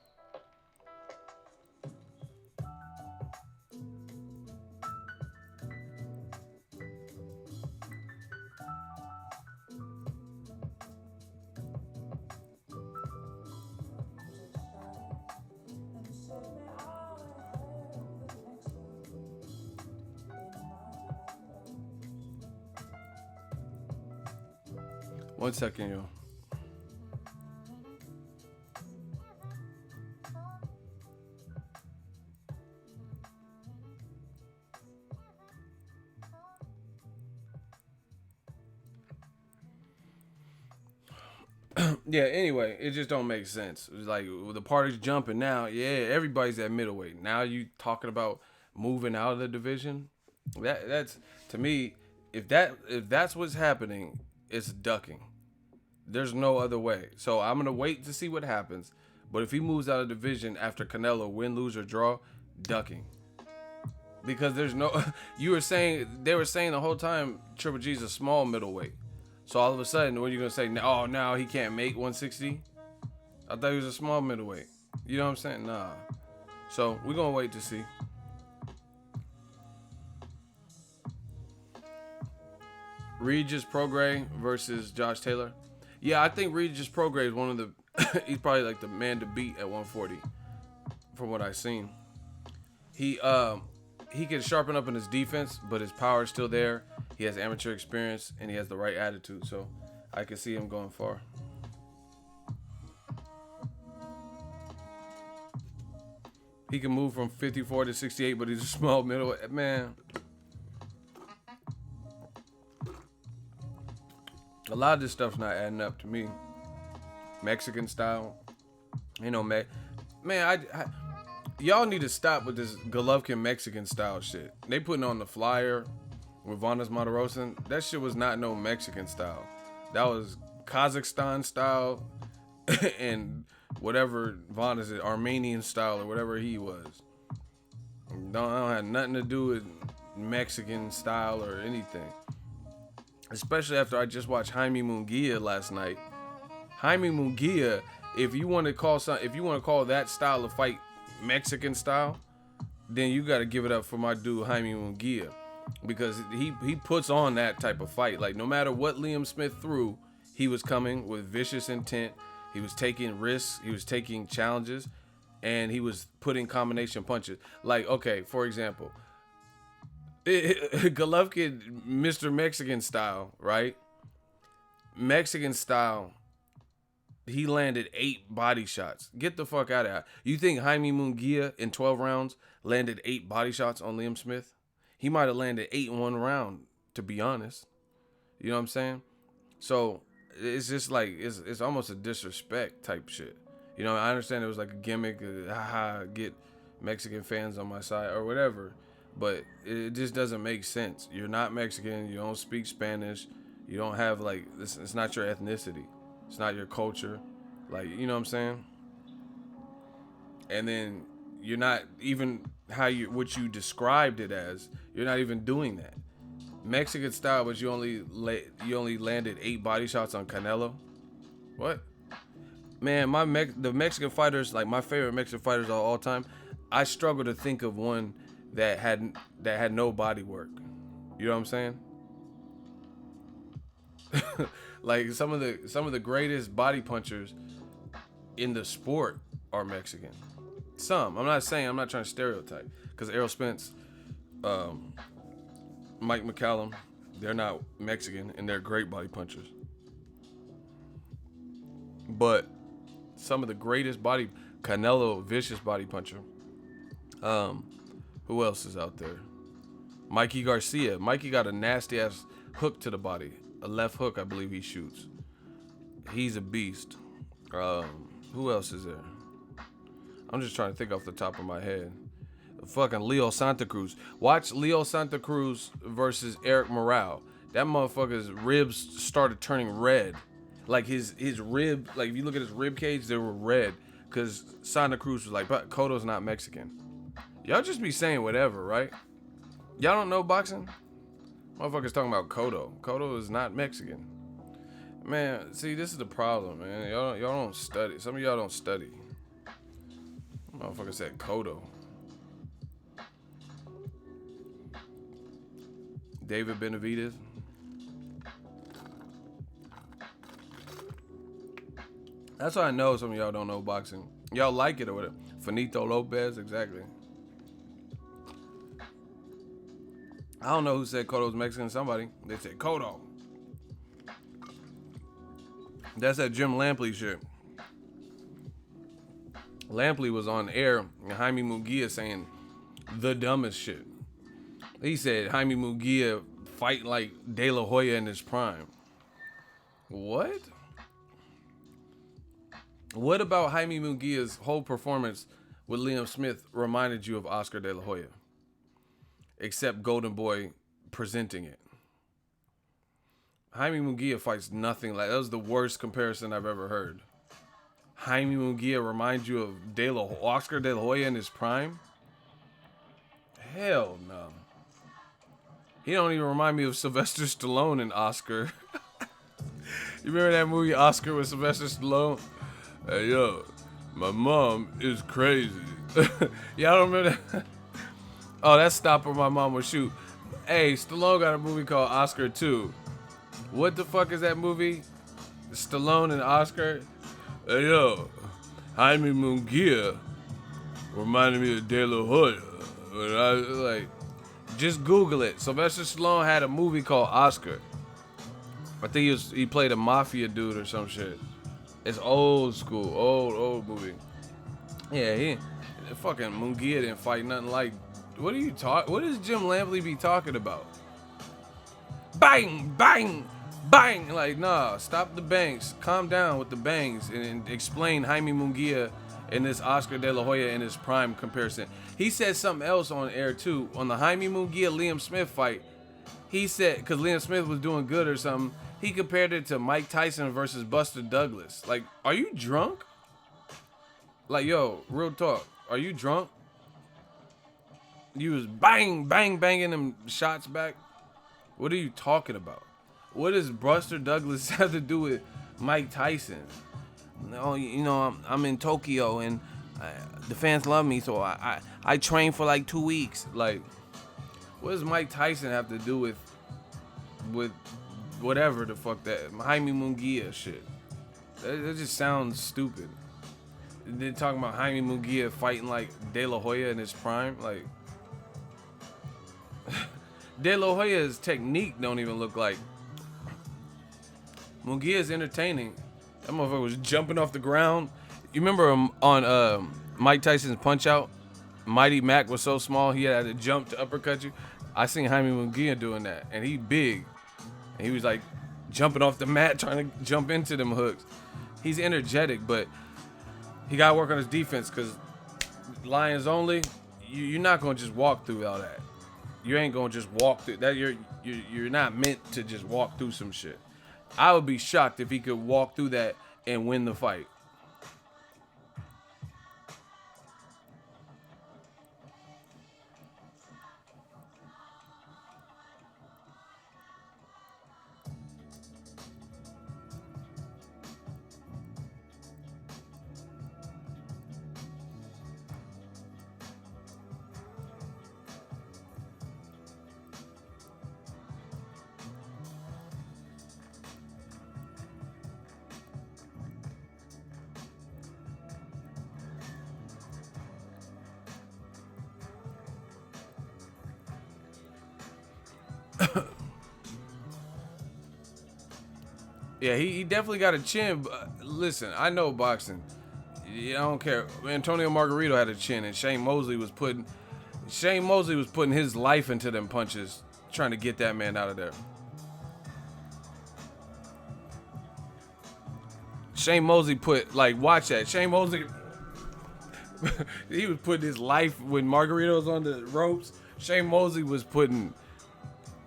One second, yo. Yeah, anyway, it just don't make sense. It's like the party's jumping now. Yeah, everybody's at middleweight. Now you talking about moving out of the division? That's to me, if that's what's happening, it's ducking. There's no other way. So I'm gonna wait to see what happens. But if he moves out of division after Canelo win, lose, or draw, ducking. Because there's no they were saying the whole time Triple G's a small middleweight. So all of a sudden, what are you gonna say? Oh, now he can't make 160? I thought he was a small middleweight. You know what I'm saying? Nah. So we're gonna wait to see. Regis Prograis versus Josh Taylor. Yeah, I think Regis Prograis is one of the. He's probably like the man to beat at 140, from what I've seen. He can sharpen up in his defense, but his power is still there. He has amateur experience and he has the right attitude, so I can see him going far. He can move from 54 to 68, but he's a small middleweight. Man, a lot of this stuff's not adding up to me. Mexican style, you know, man, y'all need to stop with this Golovkin Mexican style shit. They putting on the flyer with Vanas Matarosan. That shit was not no Mexican style. That was Kazakhstan style and whatever Vanas is, Armenian style or whatever he was. Don't have nothing to do with Mexican style or anything. Especially after I just watched Jaime Munguia last night. Jaime Munguia, if you want to call that style of fight Mexican style, then you got to give it up for my dude Jaime Munguia, because he puts on that type of fight. Like, no matter what Liam Smith threw, he was coming with vicious intent. He was taking risks, he was taking challenges, and he was putting combination punches. Like, okay, for example, Golovkin, Mr. Mexican style, right? Mexican style. He landed 8 body shots. Get the fuck out of here. You think Jaime Munguia in 12 rounds landed 8 body shots on Liam Smith? He might have landed 8 in 1 round, to be honest. You know what I'm saying? So it's just like, it's almost a disrespect type shit. You know, I understand it was like a gimmick, get Mexican fans on my side or whatever, but it just doesn't make sense. You're not Mexican. You don't speak Spanish. You don't have, like, it's not your ethnicity. It's not your culture. Like, you know what I'm saying? And then you're not even what you described it as. You're not even doing that. Mexican style, but you only landed 8 body shots on Canelo. What? Man, the Mexican fighters, like my favorite Mexican fighters of all time, I struggle to think of one that had no body work. You know what I'm saying? Like some of the greatest body punchers in the sport are Mexican. Some. I'm not trying to stereotype because Errol Spence, Mike McCallum, they're not Mexican and they're great body punchers. But some of the greatest Canelo, vicious body puncher. Um, who else is out there? Mikey Garcia. Mikey got a nasty ass hook to the body, a left hook, I believe he shoots. He's a beast. Who else is there? I'm just trying to think off the top of my head. Fucking Leo Santa Cruz. Watch Leo Santa Cruz versus Eric Morale. That motherfucker's ribs started turning red. Like his rib, like if you look at his rib cage, they were red. Cause Santa Cruz was like, but Cotto's not Mexican. Y'all just be saying whatever, right? Y'all don't know boxing? Motherfuckers talking about Cotto. Cotto is not Mexican. Man, see, this is the problem, man. Y'all don't study. Some of y'all don't study. Motherfucker said Cotto. David Benavidez. That's why I know some of y'all don't know boxing. Y'all like it or whatever. Finito Lopez, exactly. I don't know who said Cotto's Mexican. Somebody. They said Cotto. That's that Jim Lampley shit. Lampley was on air and Jaime Munguia saying the dumbest shit. He said Jaime Munguia fight like De La Hoya in his prime. What? What about Jaime Munguia's whole performance with Liam Smith reminded you of Oscar De La Hoya? Except Golden Boy presenting it. Jaime Munguia fights nothing like that. Was the worst comparison I've ever heard. Jaime Munguia reminds you of Oscar De La Hoya in his prime? Hell no. He don't even remind me of Sylvester Stallone and Oscar. You remember that movie Oscar with Sylvester Stallone? Hey yo, my mom is crazy. Y'all don't remember that? Oh, that's Stop or My Mom Will Shoot. Hey, Stallone got a movie called Oscar 2. What the fuck is that movie? Stallone and Oscar? Hey yo, Jaime Munguia reminded me of De La Hoya. But I like, just Google it. Sylvester Stallone had a movie called Oscar. I think he played a mafia dude or some shit. It's old school, old movie. Yeah, fucking Munguia didn't fight nothing like. What does Jim Lampley be talking about? Bang, bang, bang. Like, nah, stop the bangs. Calm down with the bangs and explain Jaime Munguia and this Oscar De La Hoya in his prime comparison. He said something else on air too. On the Jaime Munguia Liam Smith fight, he said, because Liam Smith was doing good or something, he compared it to Mike Tyson versus Buster Douglas. Like, are you drunk? Like, yo, real talk. Are you drunk? You was banging them shots back. What are you talking about? What does Buster Douglas have to do with Mike Tyson? No, I'm in Tokyo and the fans love me, so I train for like 2 weeks. Like, what does Mike Tyson have to do with whatever the fuck that Jaime Munguia shit? That just sounds stupid. They're talking about Jaime Munguia fighting like De La Hoya in his prime, like. De La Hoya's technique don't even look like. Munguia's entertaining. That motherfucker was jumping off the ground. You remember him on Mike Tyson's Punch Out? Mighty Mac was so small he had to jump to uppercut you. I seen Jaime Munguia doing that, and he big. And he was like jumping off the mat trying to jump into them hooks. He's energetic, but he got to work on his defense because Lions only, you're not going to just walk through all that. You ain't gonna just walk through that. You're not meant to just walk through some shit. I would be shocked if he could walk through that and win the fight. Yeah, he definitely got a chin. But listen, I know boxing. Yeah, I don't care. Antonio Margarito had a chin, and Shane Mosley was putting his life into them punches, trying to get that man out of there. Shane Mosley watch that. Shane Mosley, he was putting his life when Margarito's on the ropes. Shane Mosley was putting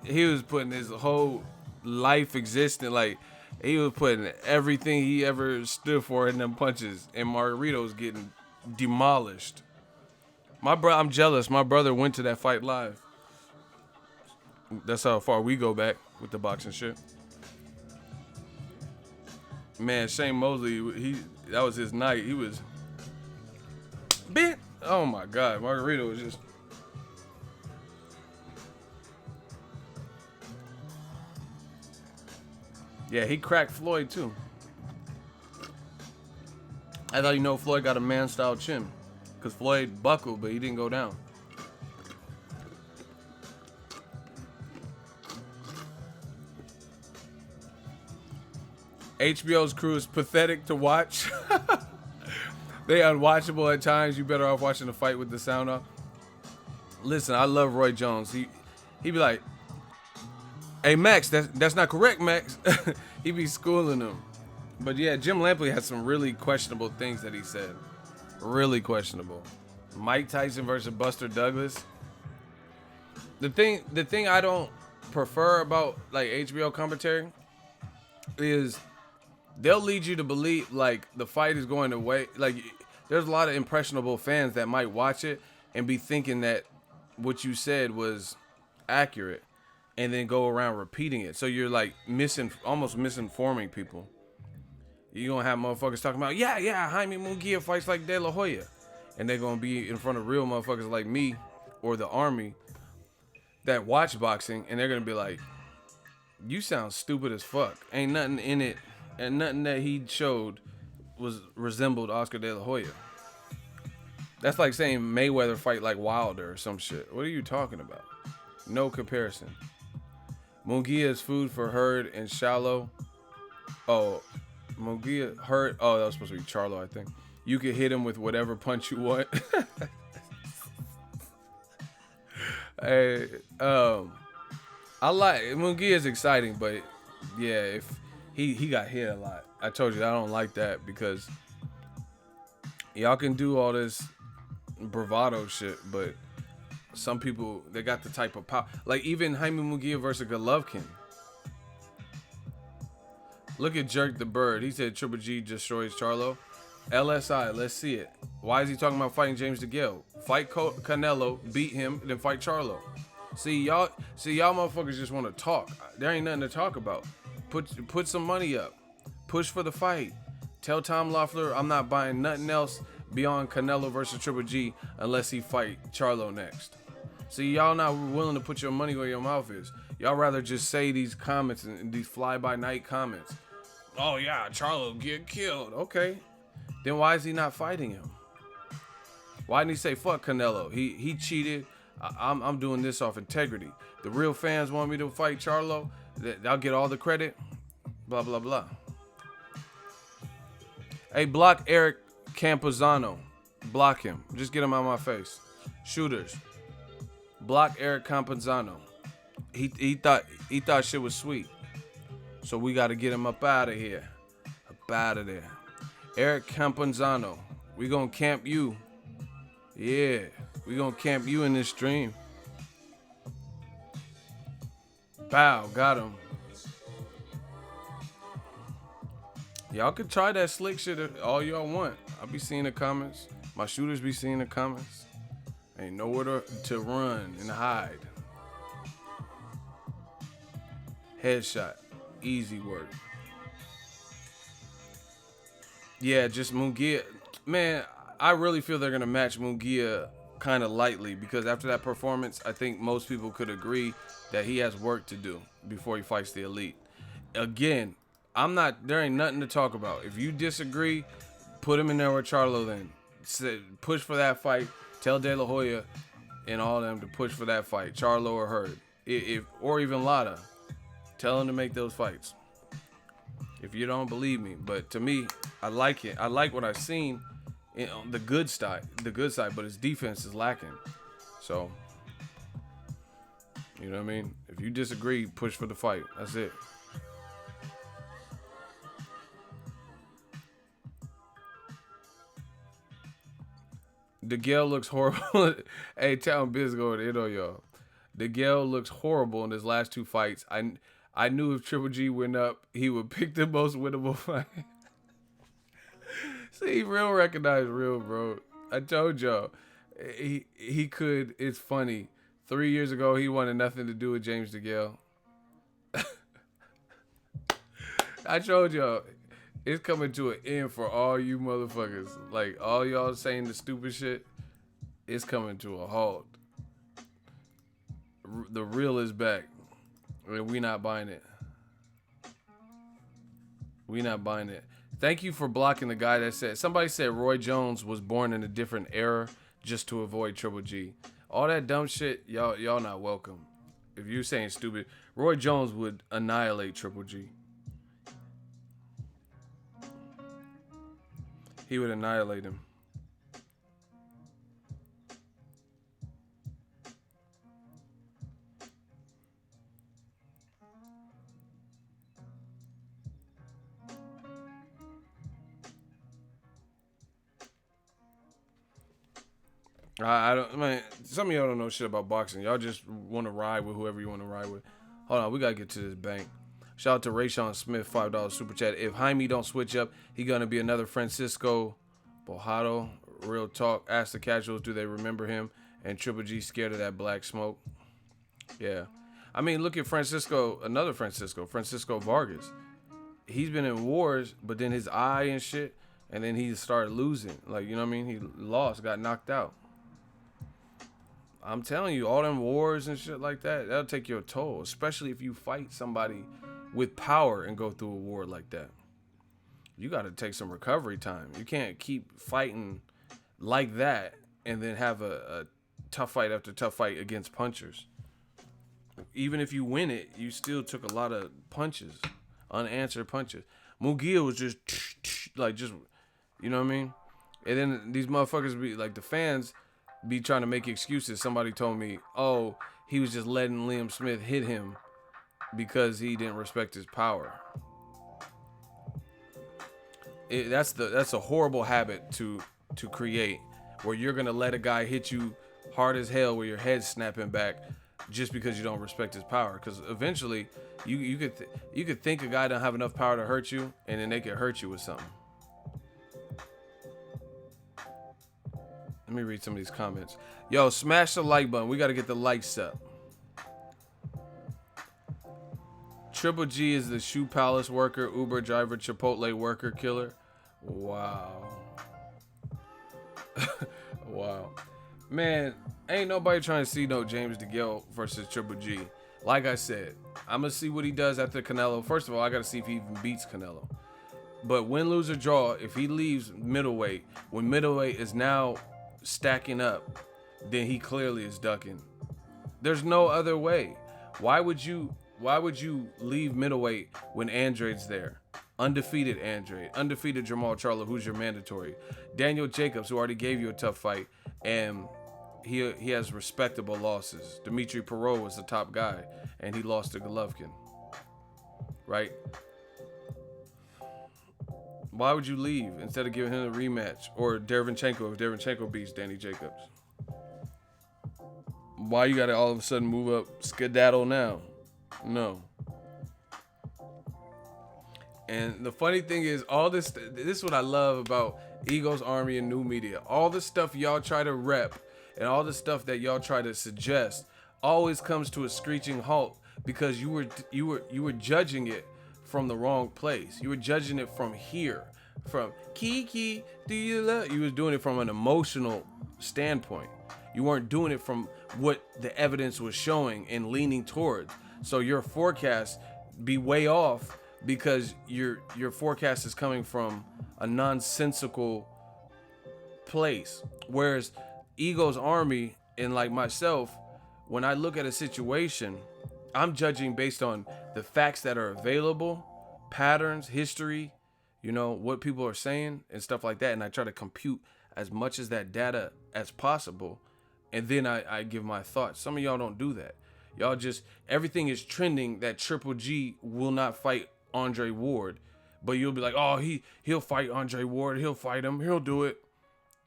his whole life existing, like he was putting everything he ever stood for in them punches, and Margarito's getting demolished. I'm jealous. My brother went to that fight live. That's how far we go back with the boxing shit. Man, Shane Mosley, that was his night. He was bent. Oh my God, Margarito was just. Yeah, he cracked Floyd too. I thought Floyd got a man-style chin, cause Floyd buckled, but he didn't go down. HBO's crew is pathetic to watch. They unwatchable at times. You better off watching the fight with the sound off. Listen, I love Roy Jones. He be like, "Hey Max, that's not correct, Max." He be schooling them. But yeah, Jim Lampley had some really questionable things that he said. Really questionable. Mike Tyson versus Buster Douglas. The thing I don't prefer about like HBO commentary is they'll lead you to believe like the fight is going away. Like there's a lot of impressionable fans that might watch it and be thinking that what you said was accurate, and then go around repeating it. So you're like almost misinforming people. You're gonna have motherfuckers talking about, yeah, Jaime Munguia fights like De La Hoya, and they're gonna be in front of real motherfuckers like me or the army that watch boxing, and they're gonna be like, you sound stupid as fuck. Ain't nothing in it, and nothing that he showed resembled Oscar De La Hoya. That's like saying Mayweather fight like Wilder or some shit. What are you talking about? No comparison. Munguia is food for Hurd and Shallow. Oh, Munguia, Hurd. Oh, that was supposed to be Charlo, I think. You can hit him with whatever punch you want. Hey, I like Munguia is exciting, but yeah, if he got hit a lot. I told you I don't like that because y'all can do all this bravado shit, but some people, they got the type of power. Like even Jaime Munguia versus Golovkin. Look at Jerk the Bird. He said Triple G destroys Charlo. LSI, let's see it. Why is he talking about fighting James DeGale? Fight Canelo, beat him, then fight Charlo. See y'all motherfuckers just want to talk. There ain't nothing to talk about. Put some money up. Push for the fight. Tell Tom Loeffler I'm not buying nothing else beyond Canelo versus Triple G unless he fight Charlo next. See, y'all not willing to put your money where your mouth is. Y'all rather just say these comments and these fly-by-night comments. Oh yeah, Charlo get killed. Okay. Then why is he not fighting him? Why didn't he say fuck Canelo? He cheated. I'm doing this off integrity. The real fans want me to fight Charlo. I'll get all the credit. Blah blah blah. Hey, block Eric Campuzano. Block him. Just get him out of my face. Shooters. Block Eric Campuzano. He thought shit was sweet. So we got to get him up out of here. Up out of there. Eric Campuzano. We gonna camp you. Yeah. We gonna camp you in this stream. Bow. Got him. Y'all could try that slick shit all y'all want. I'll be seeing the comments. My shooters be seeing the comments. Ain't nowhere to run and hide. Headshot. Easy work. Yeah, just Munguia. Man, I really feel they're going to match Munguia kind of lightly because after that performance, I think most people could agree that he has work to do before he fights the elite. Again, there ain't nothing to talk about. If you disagree, put him in there with Charlo then. Push for that fight. Tell De La Hoya and all of them to push for that fight. Charlo or Hurd. If or even Lada, tell him to make those fights. If you don't believe me, but to me, I like it. I like what I've seen on the good side, but his defense is lacking. So, you know what I mean? If you disagree, push for the fight. That's it. Degal looks horrible. Hey, Town Biz going in on y'all. Degal looks horrible in his last two fights. I knew if Triple G went up, he would pick the most winnable fight. See, real recognized real, bro. I told y'all. He could. It's funny. 3 years ago, he wanted nothing to do with James Degal. I told y'all. It's coming to an end for all you motherfuckers. Like, all y'all saying the stupid shit, it's coming to a halt. The real is back. And we not buying it. We not buying it. Thank you for blocking the guy that said, somebody said Roy Jones was born in a different era just to avoid Triple G. All that dumb shit, y'all not welcome. If you're saying stupid, Roy Jones would annihilate Triple G. He would annihilate him. I don't, man. Some of y'all don't know shit about boxing. Y'all just want to ride with whoever you want to ride with. Hold on, we gotta get to this bank. Shout out to Rayshawn Smith, $5 super chat. If Jaime don't switch up, he gonna be another Francisco Bojado. Real talk. Ask the casuals, do they remember him? And Triple G scared of that black smoke. Yeah, I mean, look at Francisco, another Francisco Vargas. He's been in wars, but then his eye and shit, and then he started losing. Like, you know what I mean? He lost, got knocked out. I'm telling you, all them wars and shit like that, that'll take your toll, especially if you fight somebody with power and go through a war like that. You got to take some recovery time. You can't keep fighting like that and then have a tough fight after tough fight against punchers. Even if you win it, you still took a lot of punches, unanswered punches. Mugia was just like, you know what I mean? And then these motherfuckers be like, the fans be trying to make excuses. Somebody told me, oh, he was just letting Liam Smith hit him because he didn't respect his power. That's a horrible habit to create, where you're gonna let a guy hit you hard as hell where your head's snapping back just because you don't respect his power. Because eventually you could think a guy don't have enough power to hurt you, and then they could hurt you with something. Let me read some of these comments. Yo, smash the like button. We got to get the likes up. Triple G is the Shoe Palace worker, Uber driver, Chipotle worker, killer. Wow. Wow. Man, ain't nobody trying to see no James DeGale versus Triple G. Like I said, I'm going to see what he does after Canelo. First of all, I got to see if he even beats Canelo. But win, lose, or draw, if he leaves middleweight, when middleweight is now stacking up, then he clearly is ducking. There's no other way. Why would you leave middleweight when Andrade's there? Undefeated Andrade, undefeated Jamal Charlo, who's your mandatory, Daniel Jacobs, who already gave you a tough fight, and he has respectable losses. Dimitri Perot was the top guy, and he lost to Golovkin. Right? Why would you leave instead of giving him a rematch? Or Derevyanchenko, if Derevyanchenko beats Danny Jacobs? Why you gotta all of a sudden move up skedaddle now? No. And the funny thing is, all this is what I love about Ego's Army and New Media. All the stuff y'all try to rep and all the stuff that y'all try to suggest always comes to a screeching halt because you were judging it from the wrong place. You were judging it from here, from Kiki, do you love? You was doing it from an emotional standpoint. You weren't doing it from what the evidence was showing and leaning towards. So your forecast be way off because your forecast is coming from a nonsensical place. Whereas Ego's Army and like myself, when I look at a situation, I'm judging based on the facts that are available, patterns, history, what people are saying and stuff like that. And I try to compute as much as that data as possible. And then I give my thoughts. Some of y'all don't do that. Y'all just, everything is trending that Triple G will not fight Andre Ward. But you'll be like, oh, he'll fight Andre Ward. He'll fight him. He'll do it.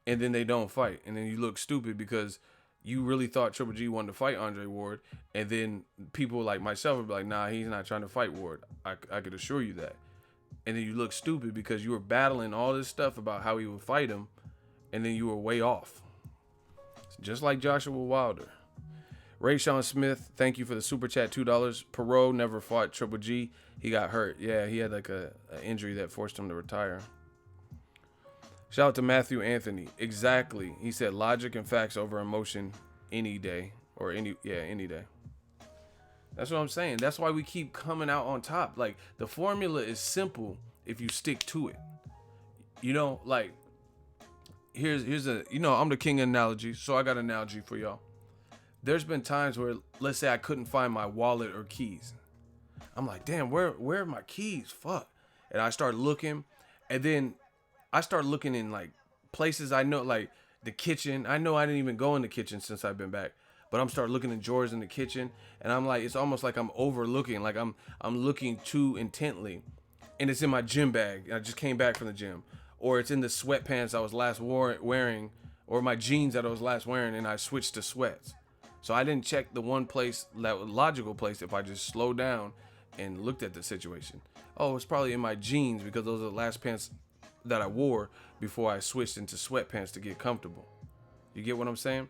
And then they don't fight. And then you look stupid because you really thought Triple G wanted to fight Andre Ward. And then people like myself would be like, nah, he's not trying to fight Ward. I could assure you that. And then you look stupid because you were battling all this stuff about how he would fight him. And then you were way off. Just like Joshua Wilder. Ray Sean Smith, thank you for the super chat, $2. Perot never fought Triple G. He got hurt. Yeah, he had like a injury that forced him to retire. Shout out to Matthew Anthony. Exactly. He said logic and facts over emotion any day. Or any day. That's what I'm saying. That's why we keep coming out on top. Like, the formula is simple if you stick to it. Like, here's a, I'm the king of analogies, so I got an analogy for y'all. There's been times where, let's say I couldn't find my wallet or keys. I'm like, damn, where are my keys? Fuck. And I start looking, and then I start looking in like places I know, like the kitchen. I know I didn't even go in the kitchen since I've been back, but I'm start looking in drawers in the kitchen, and I'm like, it's almost like I'm overlooking, like I'm looking too intently, and it's in my gym bag. I just came back from the gym, or it's in the sweatpants I was last wearing, or my jeans that I was last wearing, and I switched to sweats. So I didn't check the one place, that logical place, if I just slowed down and looked at the situation. Oh, it's probably in my jeans because those are the last pants that I wore before I switched into sweatpants to get comfortable. You get what I'm saying?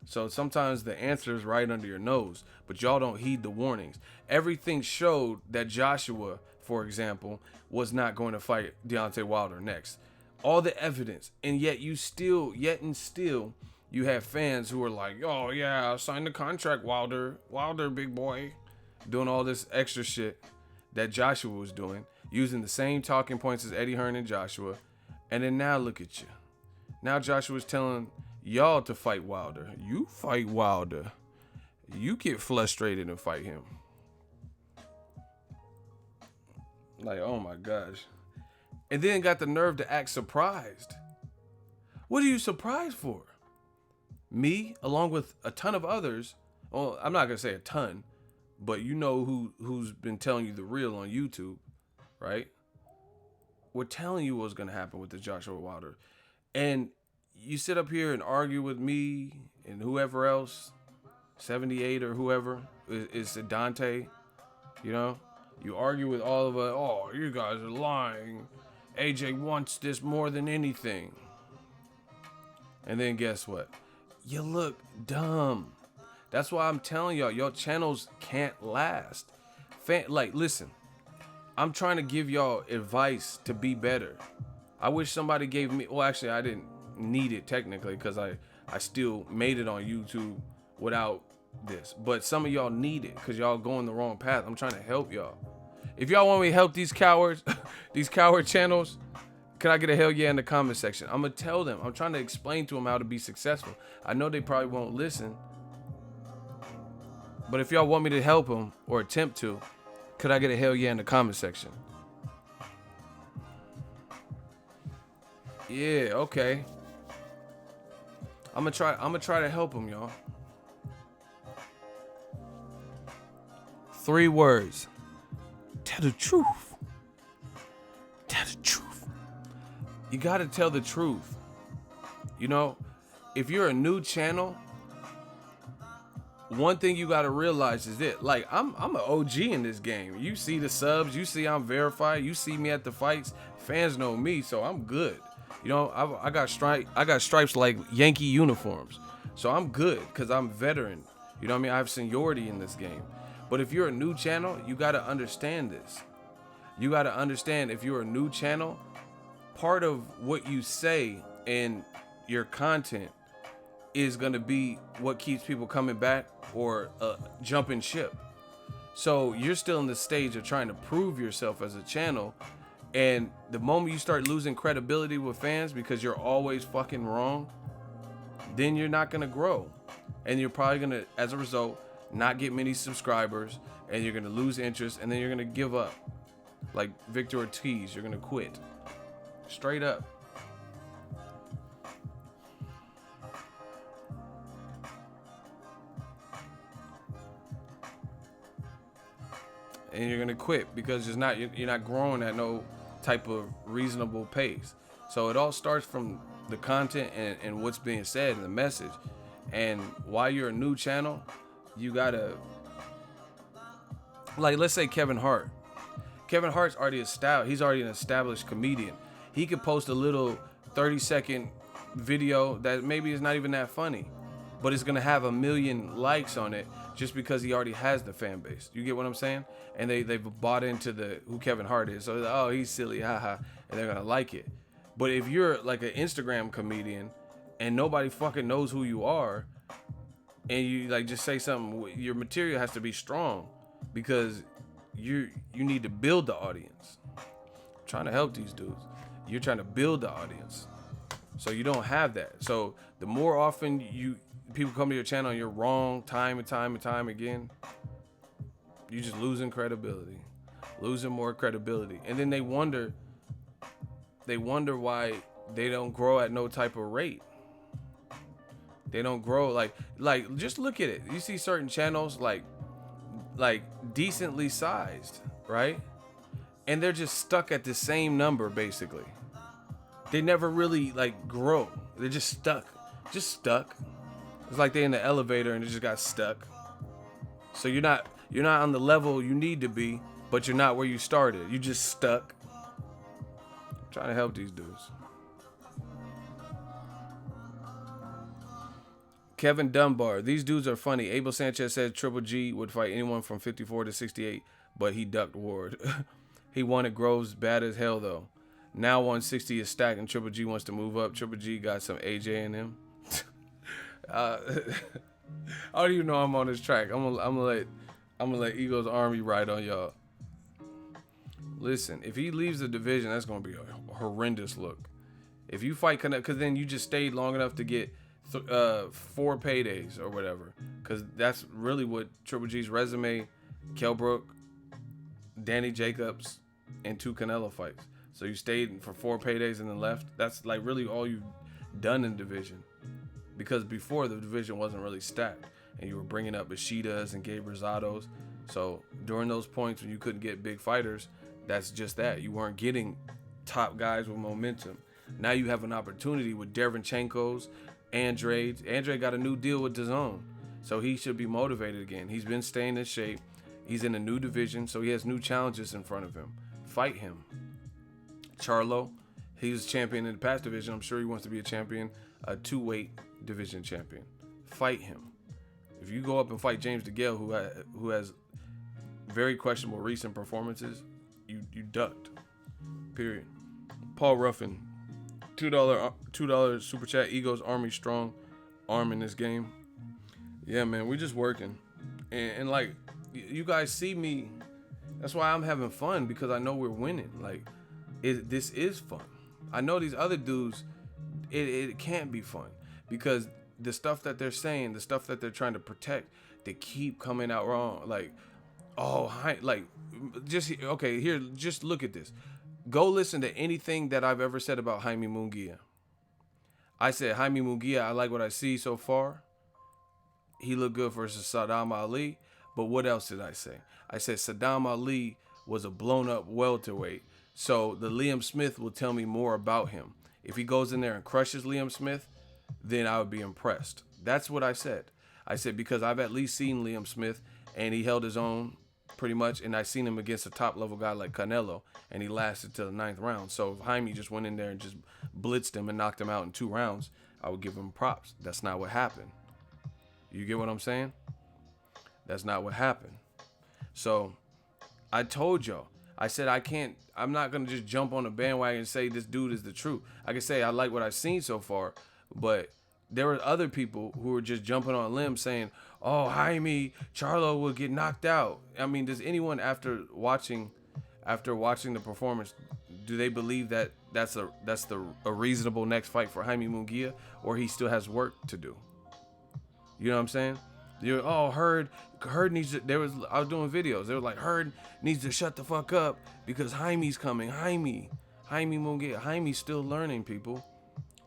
So sometimes the answer is right under your nose, but y'all don't heed the warnings. Everything showed that Joshua, for example, was not going to fight Deontay Wilder next. All the evidence, and yet still you have fans who are like, oh yeah, sign the contract, Wilder, big boy, doing all this extra shit that Joshua was doing, using the same talking points as Eddie Hearn and Joshua. And then now look at you. Now Joshua's telling y'all to fight Wilder. You fight Wilder. You get frustrated and fight him. Like, oh my gosh. And then got the nerve to act surprised. What are you surprised for? Me, along with a ton of others, well, I'm not going to say a ton, but who's been telling you the real on YouTube, right? We're telling you what's going to happen with the Joshua Wilder. And you sit up here and argue with me and whoever else, 78 or whoever, is Dante, You argue with all of us, oh, you guys are lying. AJ wants this more than anything. And then guess what? You look dumb. That's why I'm telling y'all, your channels can't last. Listen, I'm trying to give y'all advice to be better. I wish somebody gave me, well, actually, I didn't need it technically because I still made it on YouTube without this. But some of y'all need it because y'all going the wrong path. I'm trying to help y'all. If y'all want me to help these cowards, these coward channels, can I get a hell yeah in the comment section? I'm going to tell them. I'm trying to explain to them how to be successful. I know they probably won't listen. But if y'all want me to help them or attempt to, could I get a hell yeah in the comment section? Yeah, okay. I'm gonna try to help them, y'all. 3 words. Tell the truth. Tell the truth. You gotta tell the truth. If you're a new channel, one thing you gotta realize is that, like, I'm an OG in this game. You see the subs, you see I'm verified, you see me at the fights. Fans know me, so I'm good. I got stripes like Yankee uniforms, so I'm good because I'm veteran. You know what I mean? I have seniority in this game. But if you're a new channel, you gotta understand this. You gotta understand if you're a new channel, part of what you say and your content is going to be what keeps people coming back or jumping ship. So you're still in the stage of trying to prove yourself as a channel. And the moment you start losing credibility with fans because you're always fucking wrong, then you're not going to grow. And you're probably going to, as a result, not get many subscribers and you're gonna lose interest, and then you're gonna give up. Like Victor Ortiz, you're gonna quit. Straight up. And you're gonna quit because you're not growing at no type of reasonable pace. So it all starts from the content and what's being said and the message. And while you're a new channel, you gotta, like, let's say Kevin Hart. Kevin Hart's already established. He's already an established comedian. He could post a little 30-second video that maybe is not even that funny, but it's gonna have 1 million likes on it just because he already has the fan base. You get what I'm saying? And they've bought into who Kevin Hart is. So they're like, oh, he's silly, haha, and they're gonna like it. But if you're like an Instagram comedian and nobody fucking knows who you are, and you like just say something, your material has to be strong because you need to build the audience. I'm trying to help these dudes. You're trying to build the audience. So you don't have that. So the more often people come to your channel and you're wrong time and time again, you just losing credibility, losing more credibility. And then they wonder why they don't grow at no type of rate. They don't grow like just look at it. You see certain channels like decently sized, right? And they're just stuck at the same number basically. They never really like grow. They're just stuck. It's like they're in the elevator and they just got stuck. So you're not on the level you need to be, but you're not where you started. You just stuck. I'm trying to help these dudes. Kevin Dunbar, these dudes are funny. Abel Sanchez said Triple G would fight anyone from 54 to 68, but he ducked Ward. He wanted Groves bad as hell though. Now 160 is stacked and Triple G wants to move up. Triple G got some AJ in him. I don't even know I'm on this track. I'm gonna let Eagles Army ride on y'all. Listen, if he leaves the division, that's gonna be a horrendous look. If you fight, because then you just stayed long enough to get 4 paydays or whatever. Because that's really what Triple G's resume: Kell Brook, Danny Jacobs, and 2 Canelo fights. So you stayed for 4 paydays and then left. That's like really all you've done in division. Because before the division wasn't really stacked, and you were bringing up Ishidas and Gabe Rosados. So during those points when you couldn't get big fighters, that's just that. You weren't getting top guys with momentum. Now you have an opportunity with Derevchenko's, Andrade. Andrade got a new deal with DAZN, so he should be motivated again. He's been staying in shape. He's in a new division, so he has new challenges in front of him. Fight him. Charlo, he was champion in the past division. I'm sure he wants to be a champion, a 2-weight division champion. Fight him. If you go up and fight James DeGale, who has very questionable recent performances, you ducked. Period. Paul Ruffin, $2 super chat. Egos Army strong arm in this game. Yeah, man, we just working, and like you guys see me. That's why I'm having fun, because I know we're winning. Like this is fun. I know these other dudes, it can't be fun, because the stuff that they're saying, the stuff that they're trying to protect, they keep coming out wrong. Like, here, just look at this. Go listen to anything that I've ever said about Jaime Munguia. I said, Jaime Munguia, I like what I see so far. He looked good versus Saddam Ali. But what else did I say? I said Saddam Ali was a blown-up welterweight. So the Liam Smith will tell me more about him. If he goes in there and crushes Liam Smith, then I would be impressed. That's what I said. I said, because I've at least seen Liam Smith, and he held his own pretty much, and I seen him against a top-level guy like Canelo, and he lasted to the 9th round. So if Jaime just went in there and just blitzed him and knocked him out in 2 rounds, I would give him props. That's not what happened. You get what I'm saying? That's not what happened. So I told y'all, I said I'm not going to just jump on the bandwagon and say this dude is the truth. I can say I like what I've seen so far, but there were other people who were just jumping on limbs saying, oh, Jaime, Charlo will get knocked out. I mean, does anyone after watching the performance, do they believe that that's a reasonable next fight for Jaime Munguia, or he still has work to do? You know what I'm saying? You're Hurd needs to. I was doing videos. They were like, Hurd needs to shut the fuck up because Jaime's coming. Jaime won't get. Jaime's still learning, people.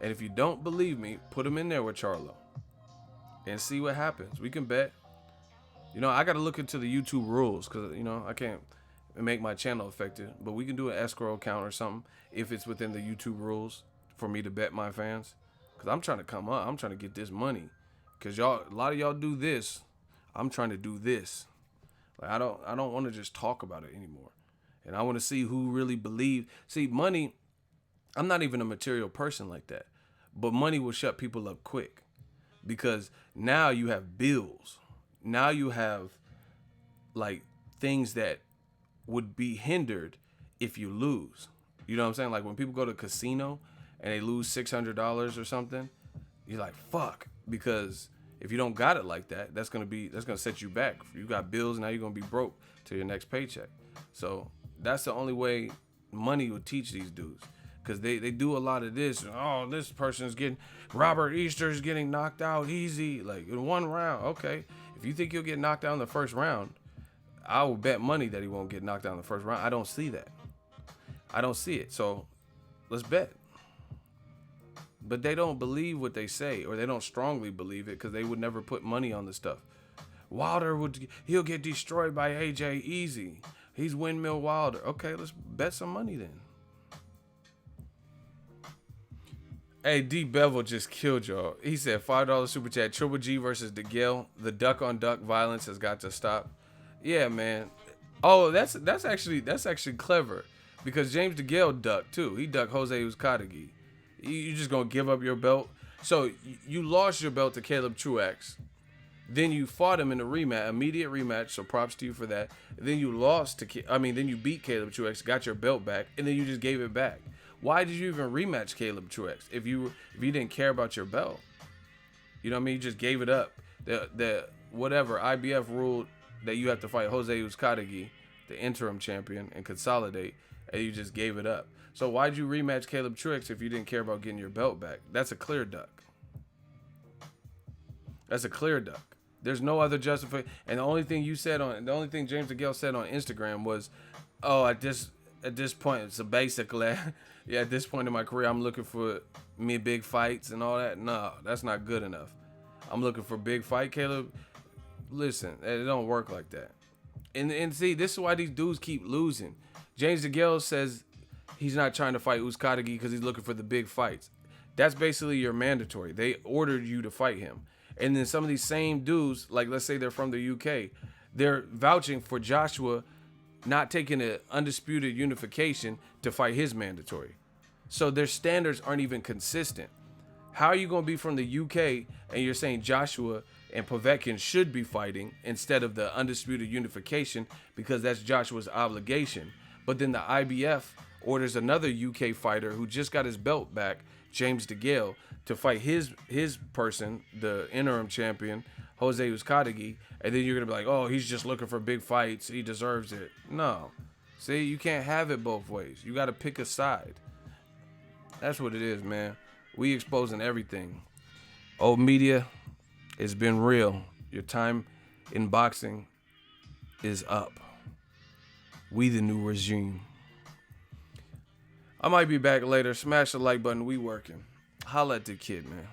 And if you don't believe me, put him in there with Charlo and see what happens. We can bet. I got to look into the YouTube rules because I can't make my channel affected. But we can do an escrow account or something if it's within the YouTube rules for me to bet my fans. Because I'm trying to come up. I'm trying to get this money. Because a lot of y'all do this. I'm trying to do this. Like I don't want to just talk about it anymore. And I want to see who really believes. See, money, I'm not even a material person like that. But money will shut people up quick. Because now you have bills. Now you have like things that would be hindered if you lose. You know what I'm saying? Like when people go to a casino and they lose $600 or something, you're like, fuck. Because if you don't got it like that, that's gonna set you back. You got bills, now you're gonna be broke to your next paycheck. So that's the only way money will teach these dudes. Because they do a lot of this. Oh, this person's Robert Easter's getting knocked out easy, like in one round. Okay, if you think he'll get knocked out in the first round, I will bet money that he won't get knocked out in the first round. I don't see that. I don't see it. So let's bet. But they don't believe what they say, or they don't strongly believe it because they would never put money on the stuff. He'll get destroyed by AJ easy. He's windmill Wilder. Okay, let's bet some money then. Hey, D Bevel just killed y'all. He said $5 super chat. Triple G versus Degal. The duck on duck violence has got to stop. Yeah, man. Oh, that's actually clever because James Degal ducked too. He ducked Jose Uzcategui. You just gonna give up your belt? So you lost your belt to Caleb Truax. Then you fought him in a immediate rematch. So props to you for that. Then you then you beat Caleb Truax, got your belt back, and then you just gave it back. Why did you even rematch Caleb Truax if you didn't care about your belt? You know what I mean? You just gave it up. The whatever IBF ruled that you have to fight Jose Uzcategui, the interim champion, and consolidate, and you just gave it up. So why'd you rematch Caleb Truax if you didn't care about getting your belt back? That's a clear duck. That's a clear duck. There's no other justification. And the only thing James Degal said on Instagram was, "Oh, at this point, it's basically, yeah, at this point in my career, I'm looking for me big fights and all that." No, that's not good enough. I'm looking for big fight, Caleb. Listen, it don't work like that. And see, this is why these dudes keep losing. James Degal says he's not trying to fight Uzcategui because he's looking for the big fights. That's basically your mandatory. They ordered you to fight him. And then some of these same dudes, like let's say they're from the UK, they're vouching for Joshua not taking an undisputed unification to fight his mandatory. So their standards aren't even consistent. How are you going to be from the UK and you're saying Joshua and Povetkin should be fighting instead of the undisputed unification because that's Joshua's obligation? But then the IBF orders another UK fighter who just got his belt back, James Degal, to fight his person, the interim champion, Jose Uzcategui, and then you're going to be like, oh, he's just looking for big fights. He deserves it. No. See, you can't have it both ways. You got to pick a side. That's what it is, man. We exposing everything. Old media, it's been real. Your time in boxing is up. We the new regime. I might be back later. Smash the like button. We working. Holla at the kid, man.